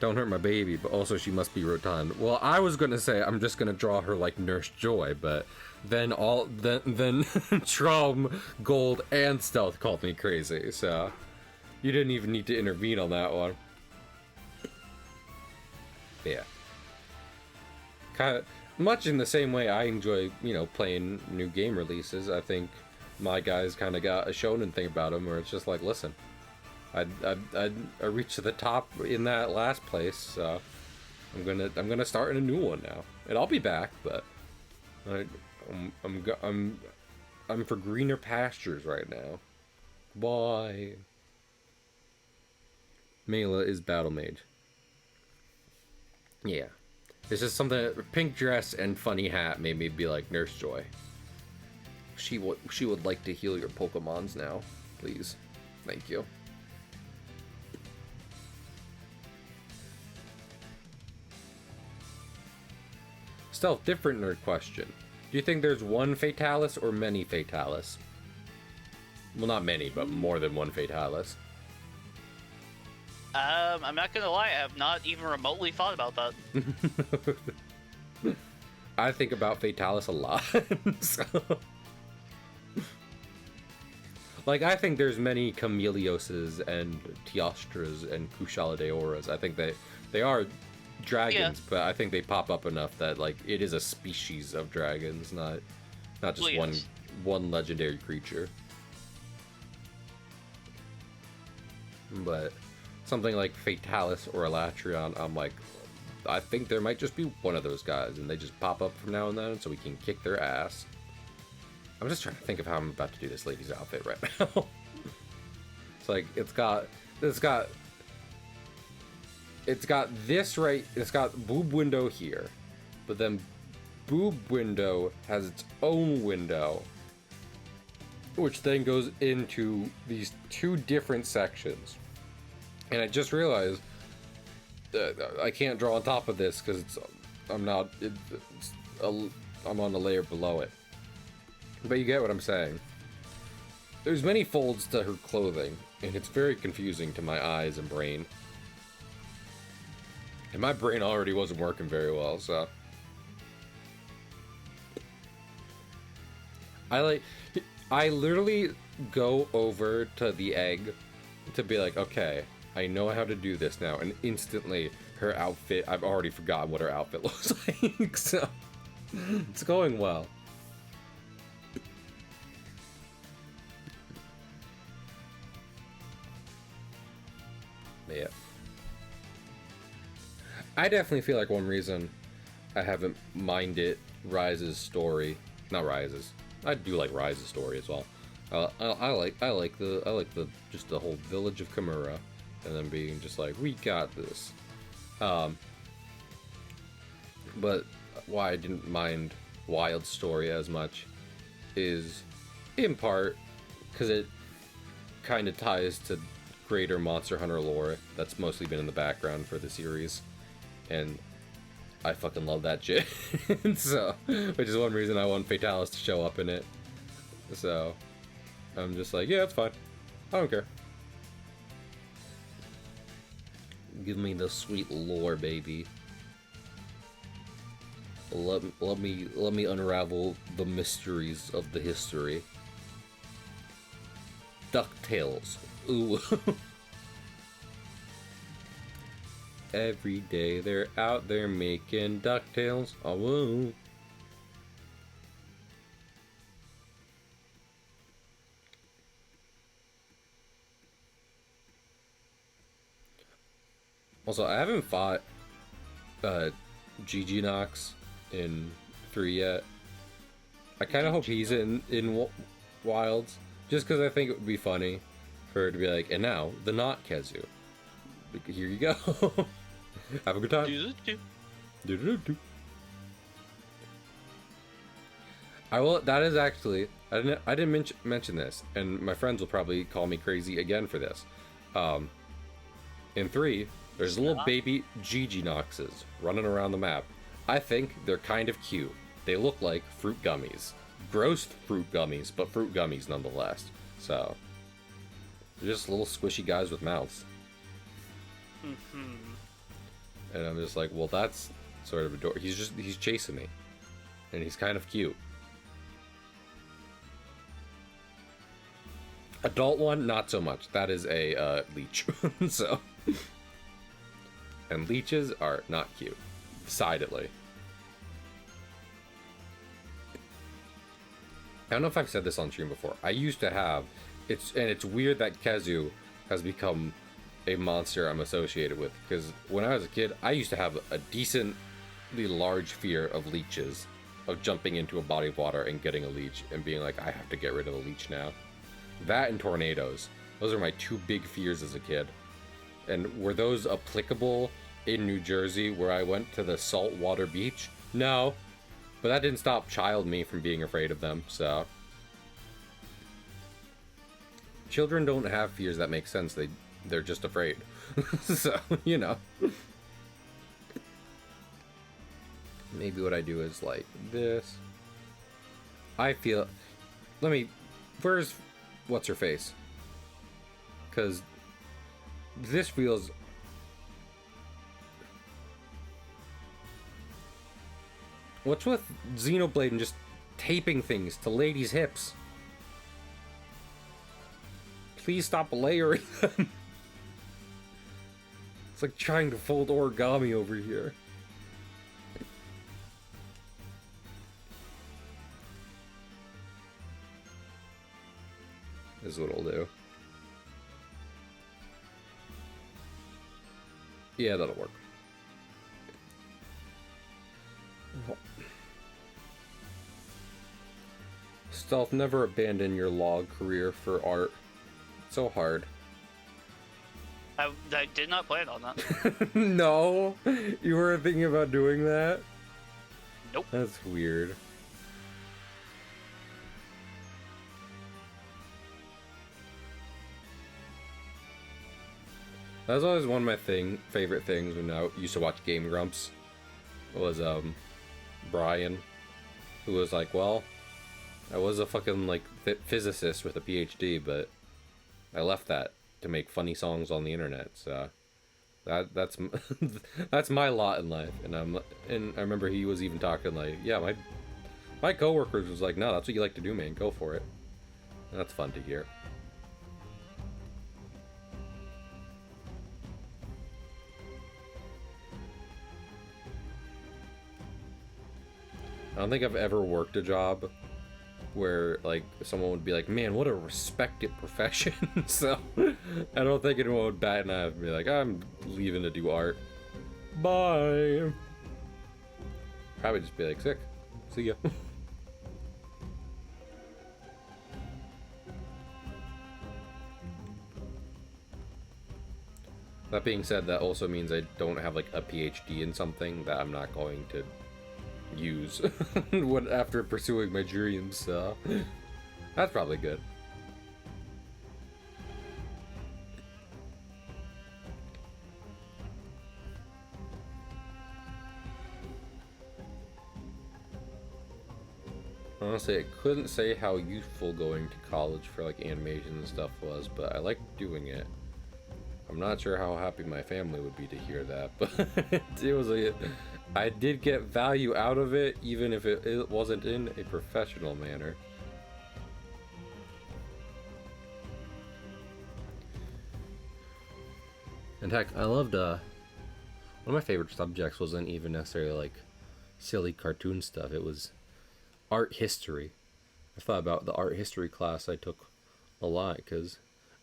Don't hurt my baby, but also she must be rotund. Well, I was gonna say I'm just gonna draw her like Nurse Joy, but then Trom, Gold, and Stealth called me crazy, so you didn't even need to intervene on that one. Yeah. Kind of much in the same way I enjoy, playing new game releases. I think my guys kind of got a shonen thing about them, where it's just like, listen, I reached to the top in that last place, so I'm gonna start in a new one now, and I'll be back, but I'm for greener pastures right now. Bye. Mela is Battle Mage. Yeah. It's just something. Pink dress and funny hat made me be like, Nurse Joy. She would like to heal your Pokemons now, please. Thank you. Stealth, different nerd question. Do you think there's one Fatalis or many Fatalis? Well, not many, but more than one Fatalis. I'm not gonna lie, I have not even remotely thought about that. I think about Fatalis a lot. So. Like, I think there's many Chameleoses and Teostras and Kushaladeoras. I think they are dragons, but I think they pop up enough that, like, it is a species of dragons, not just one legendary creature. But something like Fatalis or Elatrion, I'm like, I think there might just be one of those guys, and they just pop up from now and then, so we can kick their ass. I'm just trying to think of how I'm about to do this lady's outfit right now. It's like, it's got this right, it's got boob window here, but then boob window has its own window, which then goes into these two different sections. And I just realized I can't draw on top of this because I'm on a layer below it. But you get what I'm saying. There's many folds to her clothing, and it's very confusing to my eyes and brain. And my brain already wasn't working very well, so. I literally go over to the egg to be like, okay, I know how to do this now, and instantly her outfit, I've already forgotten what her outfit looks like, so it's going well. Yeah. I definitely feel like one reason I haven't minded Rise's story, not Rise's. I do like Rise's story as well. I like the just the whole village of Kimura, and then being just like, we got this. But why I didn't mind Wild's story as much is in part because it kind of ties to greater Monster Hunter lore that's mostly been in the background for the series, and I fucking love that shit. So, which is one reason I want Fatalis to show up in it. So, I'm just like, yeah, it's fine. I don't care. Give me the sweet lore, baby. Let me unravel the mysteries of the history. DuckTales. Ooh. Every day they're out there making DuckTales. Oh, whoa. Also, I haven't fought GG Nox in 3 yet. I kind of hope he's in Wilds, just because I think it would be funny for her to be like, and now the not Kezu. Here you go. Have a good time. I will. That is actually. I didn't mention this, and my friends will probably call me crazy again for this. In 3, there's little baby GG Noxes running around the map. I think they're kind of cute. They look like fruit gummies. Gross fruit gummies, but fruit gummies nonetheless. So, they're just little squishy guys with mouths. And I'm just like, well, that's sort of adorable. He's chasing me. And he's kind of cute. Adult one, not so much. That is a leech. So, and leeches are not cute. Decidedly. I don't know if I've said this on stream before. I used to have, it's weird that Kezu has become a monster I'm associated with, because when I was a kid, I used to have a decently large fear of leeches, of jumping into a body of water and getting a leech and being like, I have to get rid of a leech now. That and tornadoes. Those are my 2 big fears as a kid. And were those applicable in New Jersey where I went to the saltwater beach? No. But that didn't stop child me from being afraid of them, so. Children don't have fears that make sense. They're just afraid. So, you know. Maybe what I do is like this. I feel... Where's... What's her face? Because this feels... What's with Xenoblade and just taping things to ladies' hips? Please stop layering them. It's like trying to fold origami over here. This is what I'll do. Yeah, that'll work. Stealth, never abandon your log career for art. It's so hard. I did not plan on that. No? You were thinking about doing that? Nope. That's weird. That was always one of my favorite things when I used to watch Game Grumps. Was Brian, who was like, well, I was a fucking like physicist with a PhD, but I left that to make funny songs on the internet. So that's that's my lot in life. And I remember he was even talking like, yeah, my coworkers was like, no, that's what you like to do, man. Go for it. And that's fun to hear. I don't think I've ever worked a job where like someone would be like, man, what a respected profession. So I don't think anyone would bat an eye and be like, I'm leaving to do art. Bye. Probably just be like, sick. See ya. That being said, that also means I don't have like a PhD in something that I'm not going to use when after pursuing my dreams, so that's probably good. Honestly, I couldn't say how useful going to college for like animation and stuff was, but I liked doing it. I'm not sure how happy my family would be to hear that, but it was I did get value out of it, even if it wasn't in a professional manner. And heck, I loved, one of my favorite subjects wasn't even necessarily like silly cartoon stuff, it was art history. I thought about the art history class I took a lot, because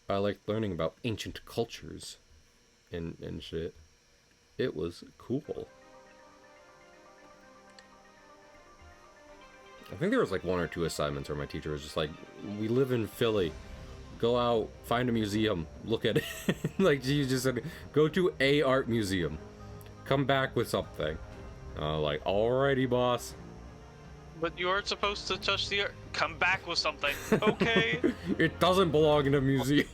I liked learning about ancient cultures and shit. It was cool. I think there was like 1 or 2 assignments where my teacher was just like, we live in Philly. Go out, find a museum, look at it. Like, she just said, go to a art museum. Come back with something. Like, alrighty, boss. But you aren't supposed to touch the art. Come back with something. Okay. It doesn't belong in a museum.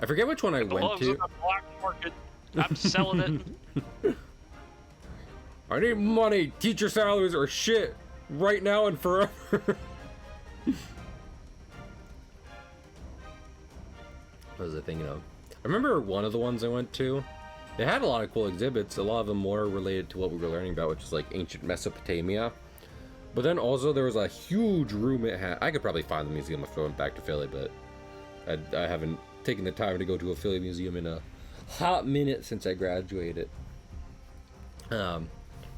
I forget which one I went to. In the black market. I'm selling it. I need money. Teacher salaries are shit. Right now and forever. What was I thinking of? I remember one of the ones I went to. They had a lot of cool exhibits, a lot of them more related to what we were learning about, which is like ancient Mesopotamia. But then also there was a huge room it had. I could probably find the museum if I went back to Philly, but I haven't taken the time to go to a Philly museum in a hot minute since I graduated. But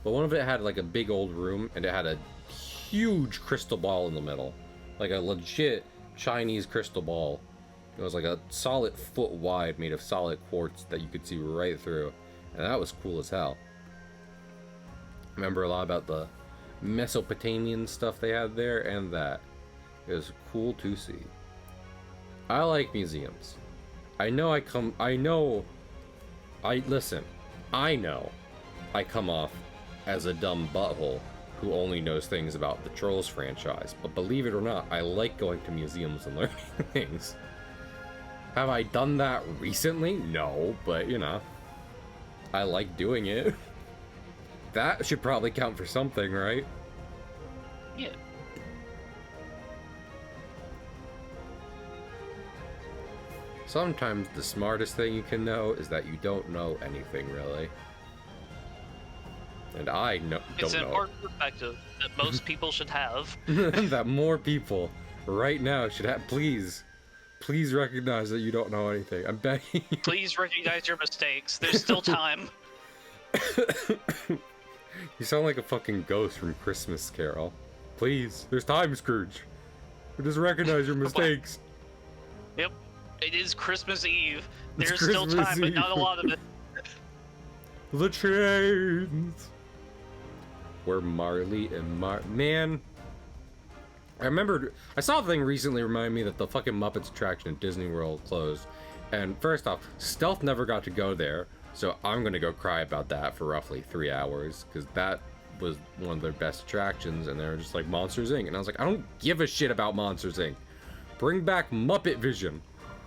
one of it had like a big old room, and it had a huge crystal ball in the middle. Like a legit Chinese crystal ball. It was like a solid foot wide, made of solid quartz that you could see right through. And that was cool as hell. I remember a lot about the Mesopotamian stuff they had there, and that. It was cool to see. I like museums. I know I come off as a dumb butthole who only knows things about the Trolls franchise, but believe it or not, I like going to museums and learning things. Have I done that recently? No, but you know, I like doing it. That should probably count for something, right? Yeah. Sometimes the smartest thing you can know is that you don't know anything, really. And I don't know. It's an art perspective that most people should have. That more people right now should have. Please recognize that you don't know anything. I'm begging you. Please recognize your mistakes. There's still time. You sound like a fucking ghost from Christmas Carol. Please, there's time, Scrooge. Just recognize your mistakes. Yep. It is Christmas Eve. It's There's still Christmas time, but not a Eve. lot of it. The chains. Where Marley and Man. I remembered, I saw a thing recently remind me that the fucking Muppets attraction at Disney World closed. And first off, Stealth never got to go there, so I'm gonna go cry about that for roughly 3 hours, because that was one of their best attractions, and they were just like, Monsters Inc. And I was like, I don't give a shit about Monsters Inc. Bring back Muppet Vision.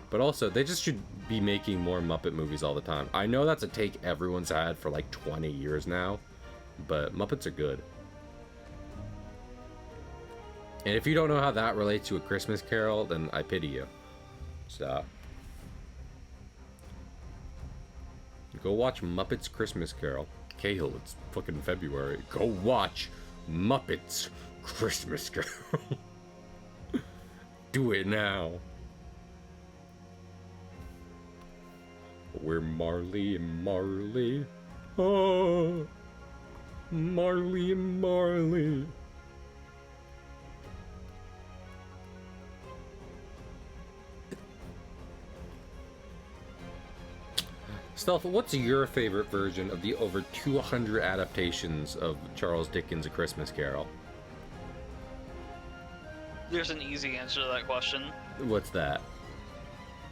But also, they just should be making more Muppet movies all the time. I know that's a take everyone's had for like 20 years now, but Muppets are good. And if you don't know how that relates to A Christmas Carol, then I pity you. So, go watch Muppets Christmas Carol. Cahill, it's fucking February. Go watch Muppets Christmas Carol. Do it now. We're Marley and Marley. Oh. Marley and Marley. Stealth, what's your favorite version of the over 200 adaptations of Charles Dickens' A Christmas Carol? There's an easy answer to that question. What's that?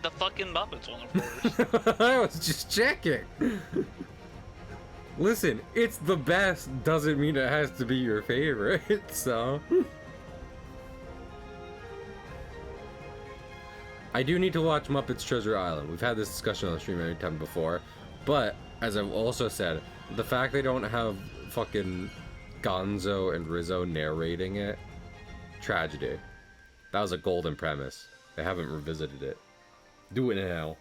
The fucking Muppets one, of course. I was just checking. Listen, it's the best doesn't mean it has to be your favorite, so... I do need to watch Muppets Treasure Island. We've had this discussion on the stream every time before, but, as I've also said, the fact they don't have fucking Gonzo and Rizzo narrating it, tragedy. That was a golden premise. They haven't revisited it. Do it now.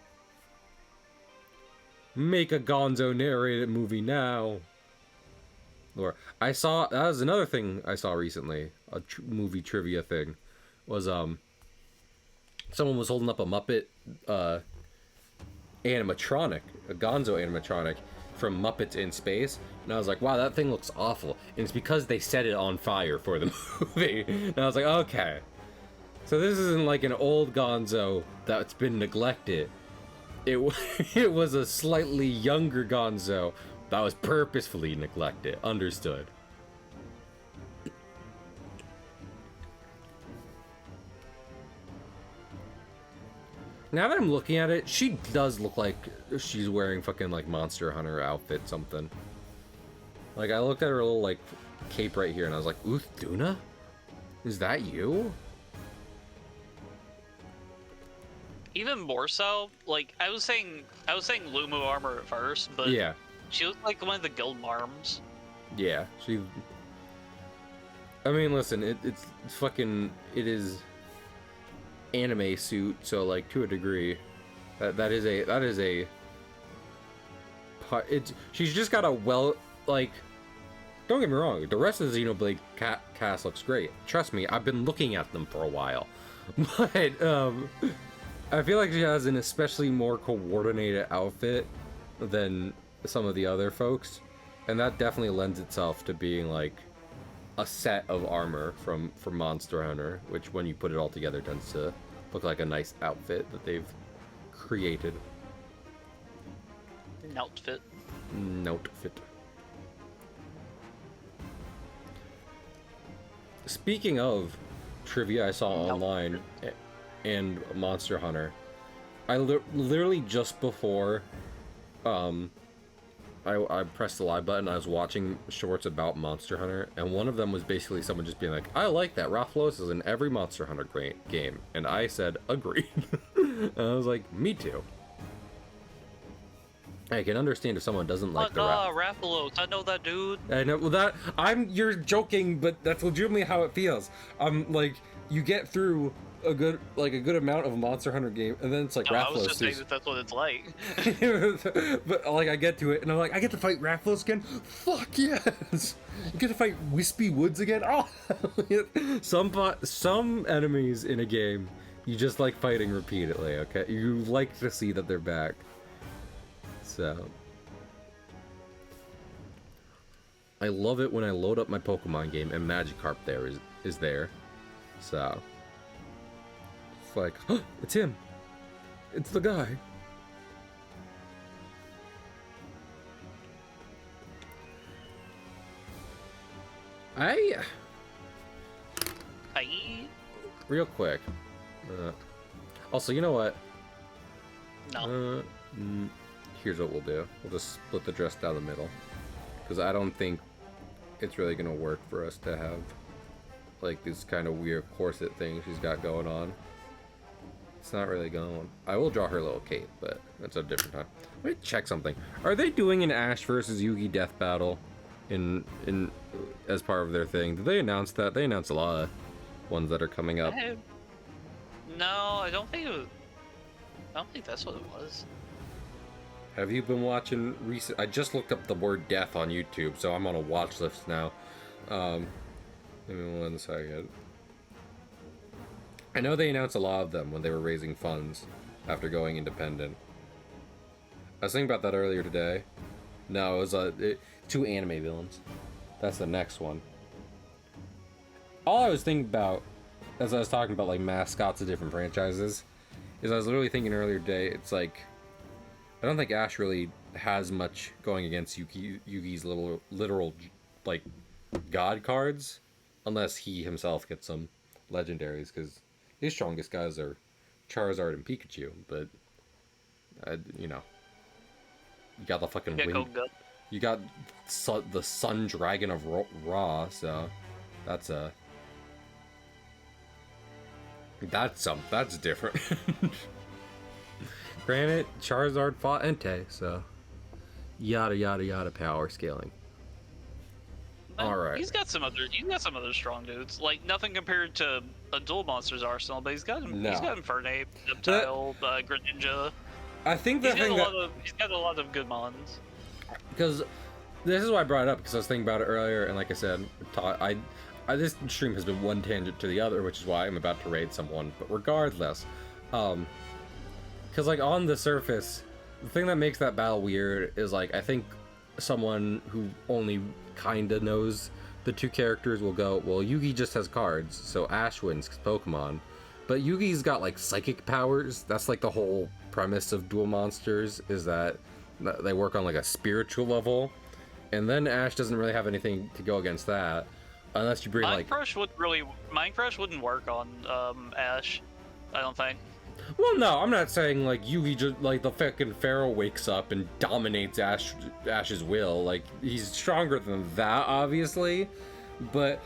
Make a Gonzo narrated movie now. Or I saw, that was another thing I saw recently, a movie trivia thing, was someone was holding up a Muppet animatronic, a Gonzo animatronic from Muppets in Space, and I was like, wow, that thing looks awful. And it's because they set it on fire for the movie. And I was like, okay. So this isn't like an old Gonzo that's been neglected. It was a slightly younger Gonzo that was purposefully neglected. Understood. Now that I'm looking at it, she does look like she's wearing fucking like Monster Hunter outfit something. Like I looked at her little like cape right here and I was like, Uthuna? Is that you? Even more so, like I was saying Lumu armor at first, but Yeah. she looked like one of the guild marms. Yeah, she... I mean, listen, it's fucking... It is... anime suit, so like to a degree that is a it's she's just got a well, like, don't get me wrong, the rest of the Xenoblade cast looks great, trust me, I've been looking at them for a while, but I feel like she has an especially more coordinated outfit than some of the other folks, and that definitely lends itself to being like a set of armor from Monster Hunter, which when you put it all together tends to look like a nice outfit that they've created. Outfit. Outfit. Speaking of trivia I saw online and Monster Hunter, I literally just before I pressed the live button, I was watching shorts about Monster Hunter, and one of them was basically someone just being like, I like that Rathalos is in every Monster Hunter game, and I said, agreed. And I was like, me too. I can understand if someone doesn't like the Rathalos, I know that dude. I know, well you're joking, but that's legitimately how it feels. Like, you get through a good amount of a Monster Hunter game, and then it's like Rathalos. I was just saying that's what it's like. But like I get to it, and I'm like, I get to fight Rathalos again. Fuck yes! You get to fight Wispy Woods again. Oh, some enemies in a game, you just like fighting repeatedly. Okay, you like to see that they're back. So I love it when I load up my Pokemon game and Magikarp is there. So. It's like, oh, it's him. It's the guy. Real quick. Also, you know what? No. Here's what we'll do. We'll just split the dress down the middle. Because I don't think it's really going to work for us to have like this kind of weird corset thing she's got going on. It's not really going. I will draw her little cape, but that's a different time. Let me check something. Are they doing an Ash versus Yugi death battle in as part of their thing? Did they announce that? They announced a lot of ones that are coming up. No, I don't think that's what it was. Have you been watching recent? I just looked up the word death on YouTube, so I'm on a watch list now. Give me 1 second. I know they announced a lot of them when they were raising funds after going independent. I was thinking about that earlier today. No, it was 2 anime villains. That's the next one. All I was thinking about, as I was talking about like mascots of different franchises, is I was literally thinking earlier today, it's like, I don't think Ash really has much going against Yugi's literal like god cards, unless he himself gets some legendaries, because his strongest guys are Charizard and Pikachu, but you know, you got the fucking wind. You got the Sun Dragon of Ra, so that's different. Granted, Charizard fought Entei, so yada yada yada power scaling. All right. He's got some other strong dudes. Like nothing compared to a Duel Monsters arsenal, but he's got Infernape, Reptile, Greninja. I think he's got a lot of good mons. Because this is why I brought it up, because I was thinking about it earlier, and like I said, this stream has been one tangent to the other, which is why I'm about to raid someone. But regardless, because like on the surface, the thing that makes that battle weird is like I think someone who only kinda knows the two characters will go, well, Yugi just has cards, so Ash wins Pokemon. But Yugi's got like psychic powers. That's like the whole premise of Duel Monsters, is that they work on like a spiritual level, and then Ash doesn't really have anything to go against that, unless you bring Mind Crush wouldn't work on Ash, I don't think. Well, no, I'm not saying like Yugi just like the fucking Pharaoh wakes up and dominates Ash's will. Like he's stronger than that, obviously, but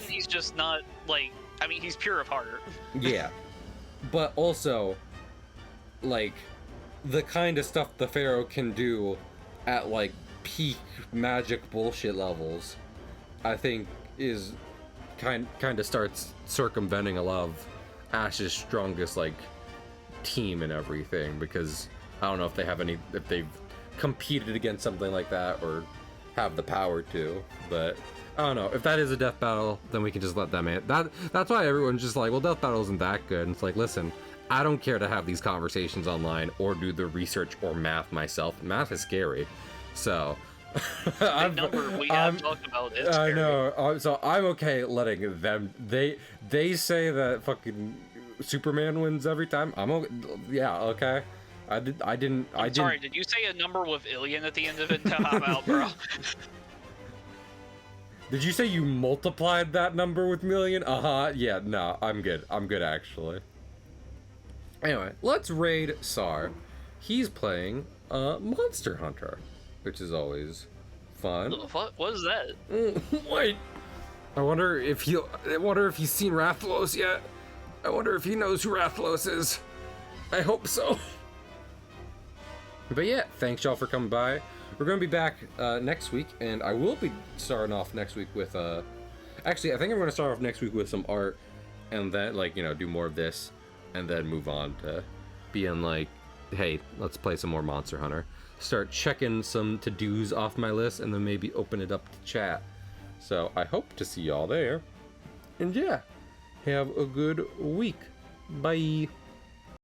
he's just not like. I mean, he's pure of heart. Yeah, but also, like, the kind of stuff the Pharaoh can do at like peak magic bullshit levels, I think is kind of starts circumventing a lot of Ash's strongest like team and everything, because I don't know if they've competed against something like that or have the power to, but I don't know. If that is a death battle, then we can just let them in. That's why everyone's just like, well, death battle isn't that good. And it's like, listen, I don't care to have these conversations online or do the research or math myself. Math is scary. So the number we have talked about is scary. I know. So I'm okay letting them. They say that fucking Superman wins every time. I'm okay. Yeah, okay. Sorry, did you say a number with Ilian at the end of it? I'm out, bro. Did you say you multiplied that number with million? Yeah, no, I'm good. I'm good, actually. Anyway, let's raid Sar. He's playing Monster Hunter, which is always fun. What is that? Wait. I wonder if he's seen Rathalos yet. I wonder if he knows who Rathalos is. I hope so. But yeah, thanks y'all for coming by. We're going to be back next week, and I will be starting off next week with actually, I think I'm going to start off next week with some art, and then, like, you know, do more of this, and then move on to being like, hey, let's play some more Monster Hunter. Start checking some to-dos off my list, and then maybe open it up to chat. So I hope to see y'all there. And yeah, have a good week. Bye.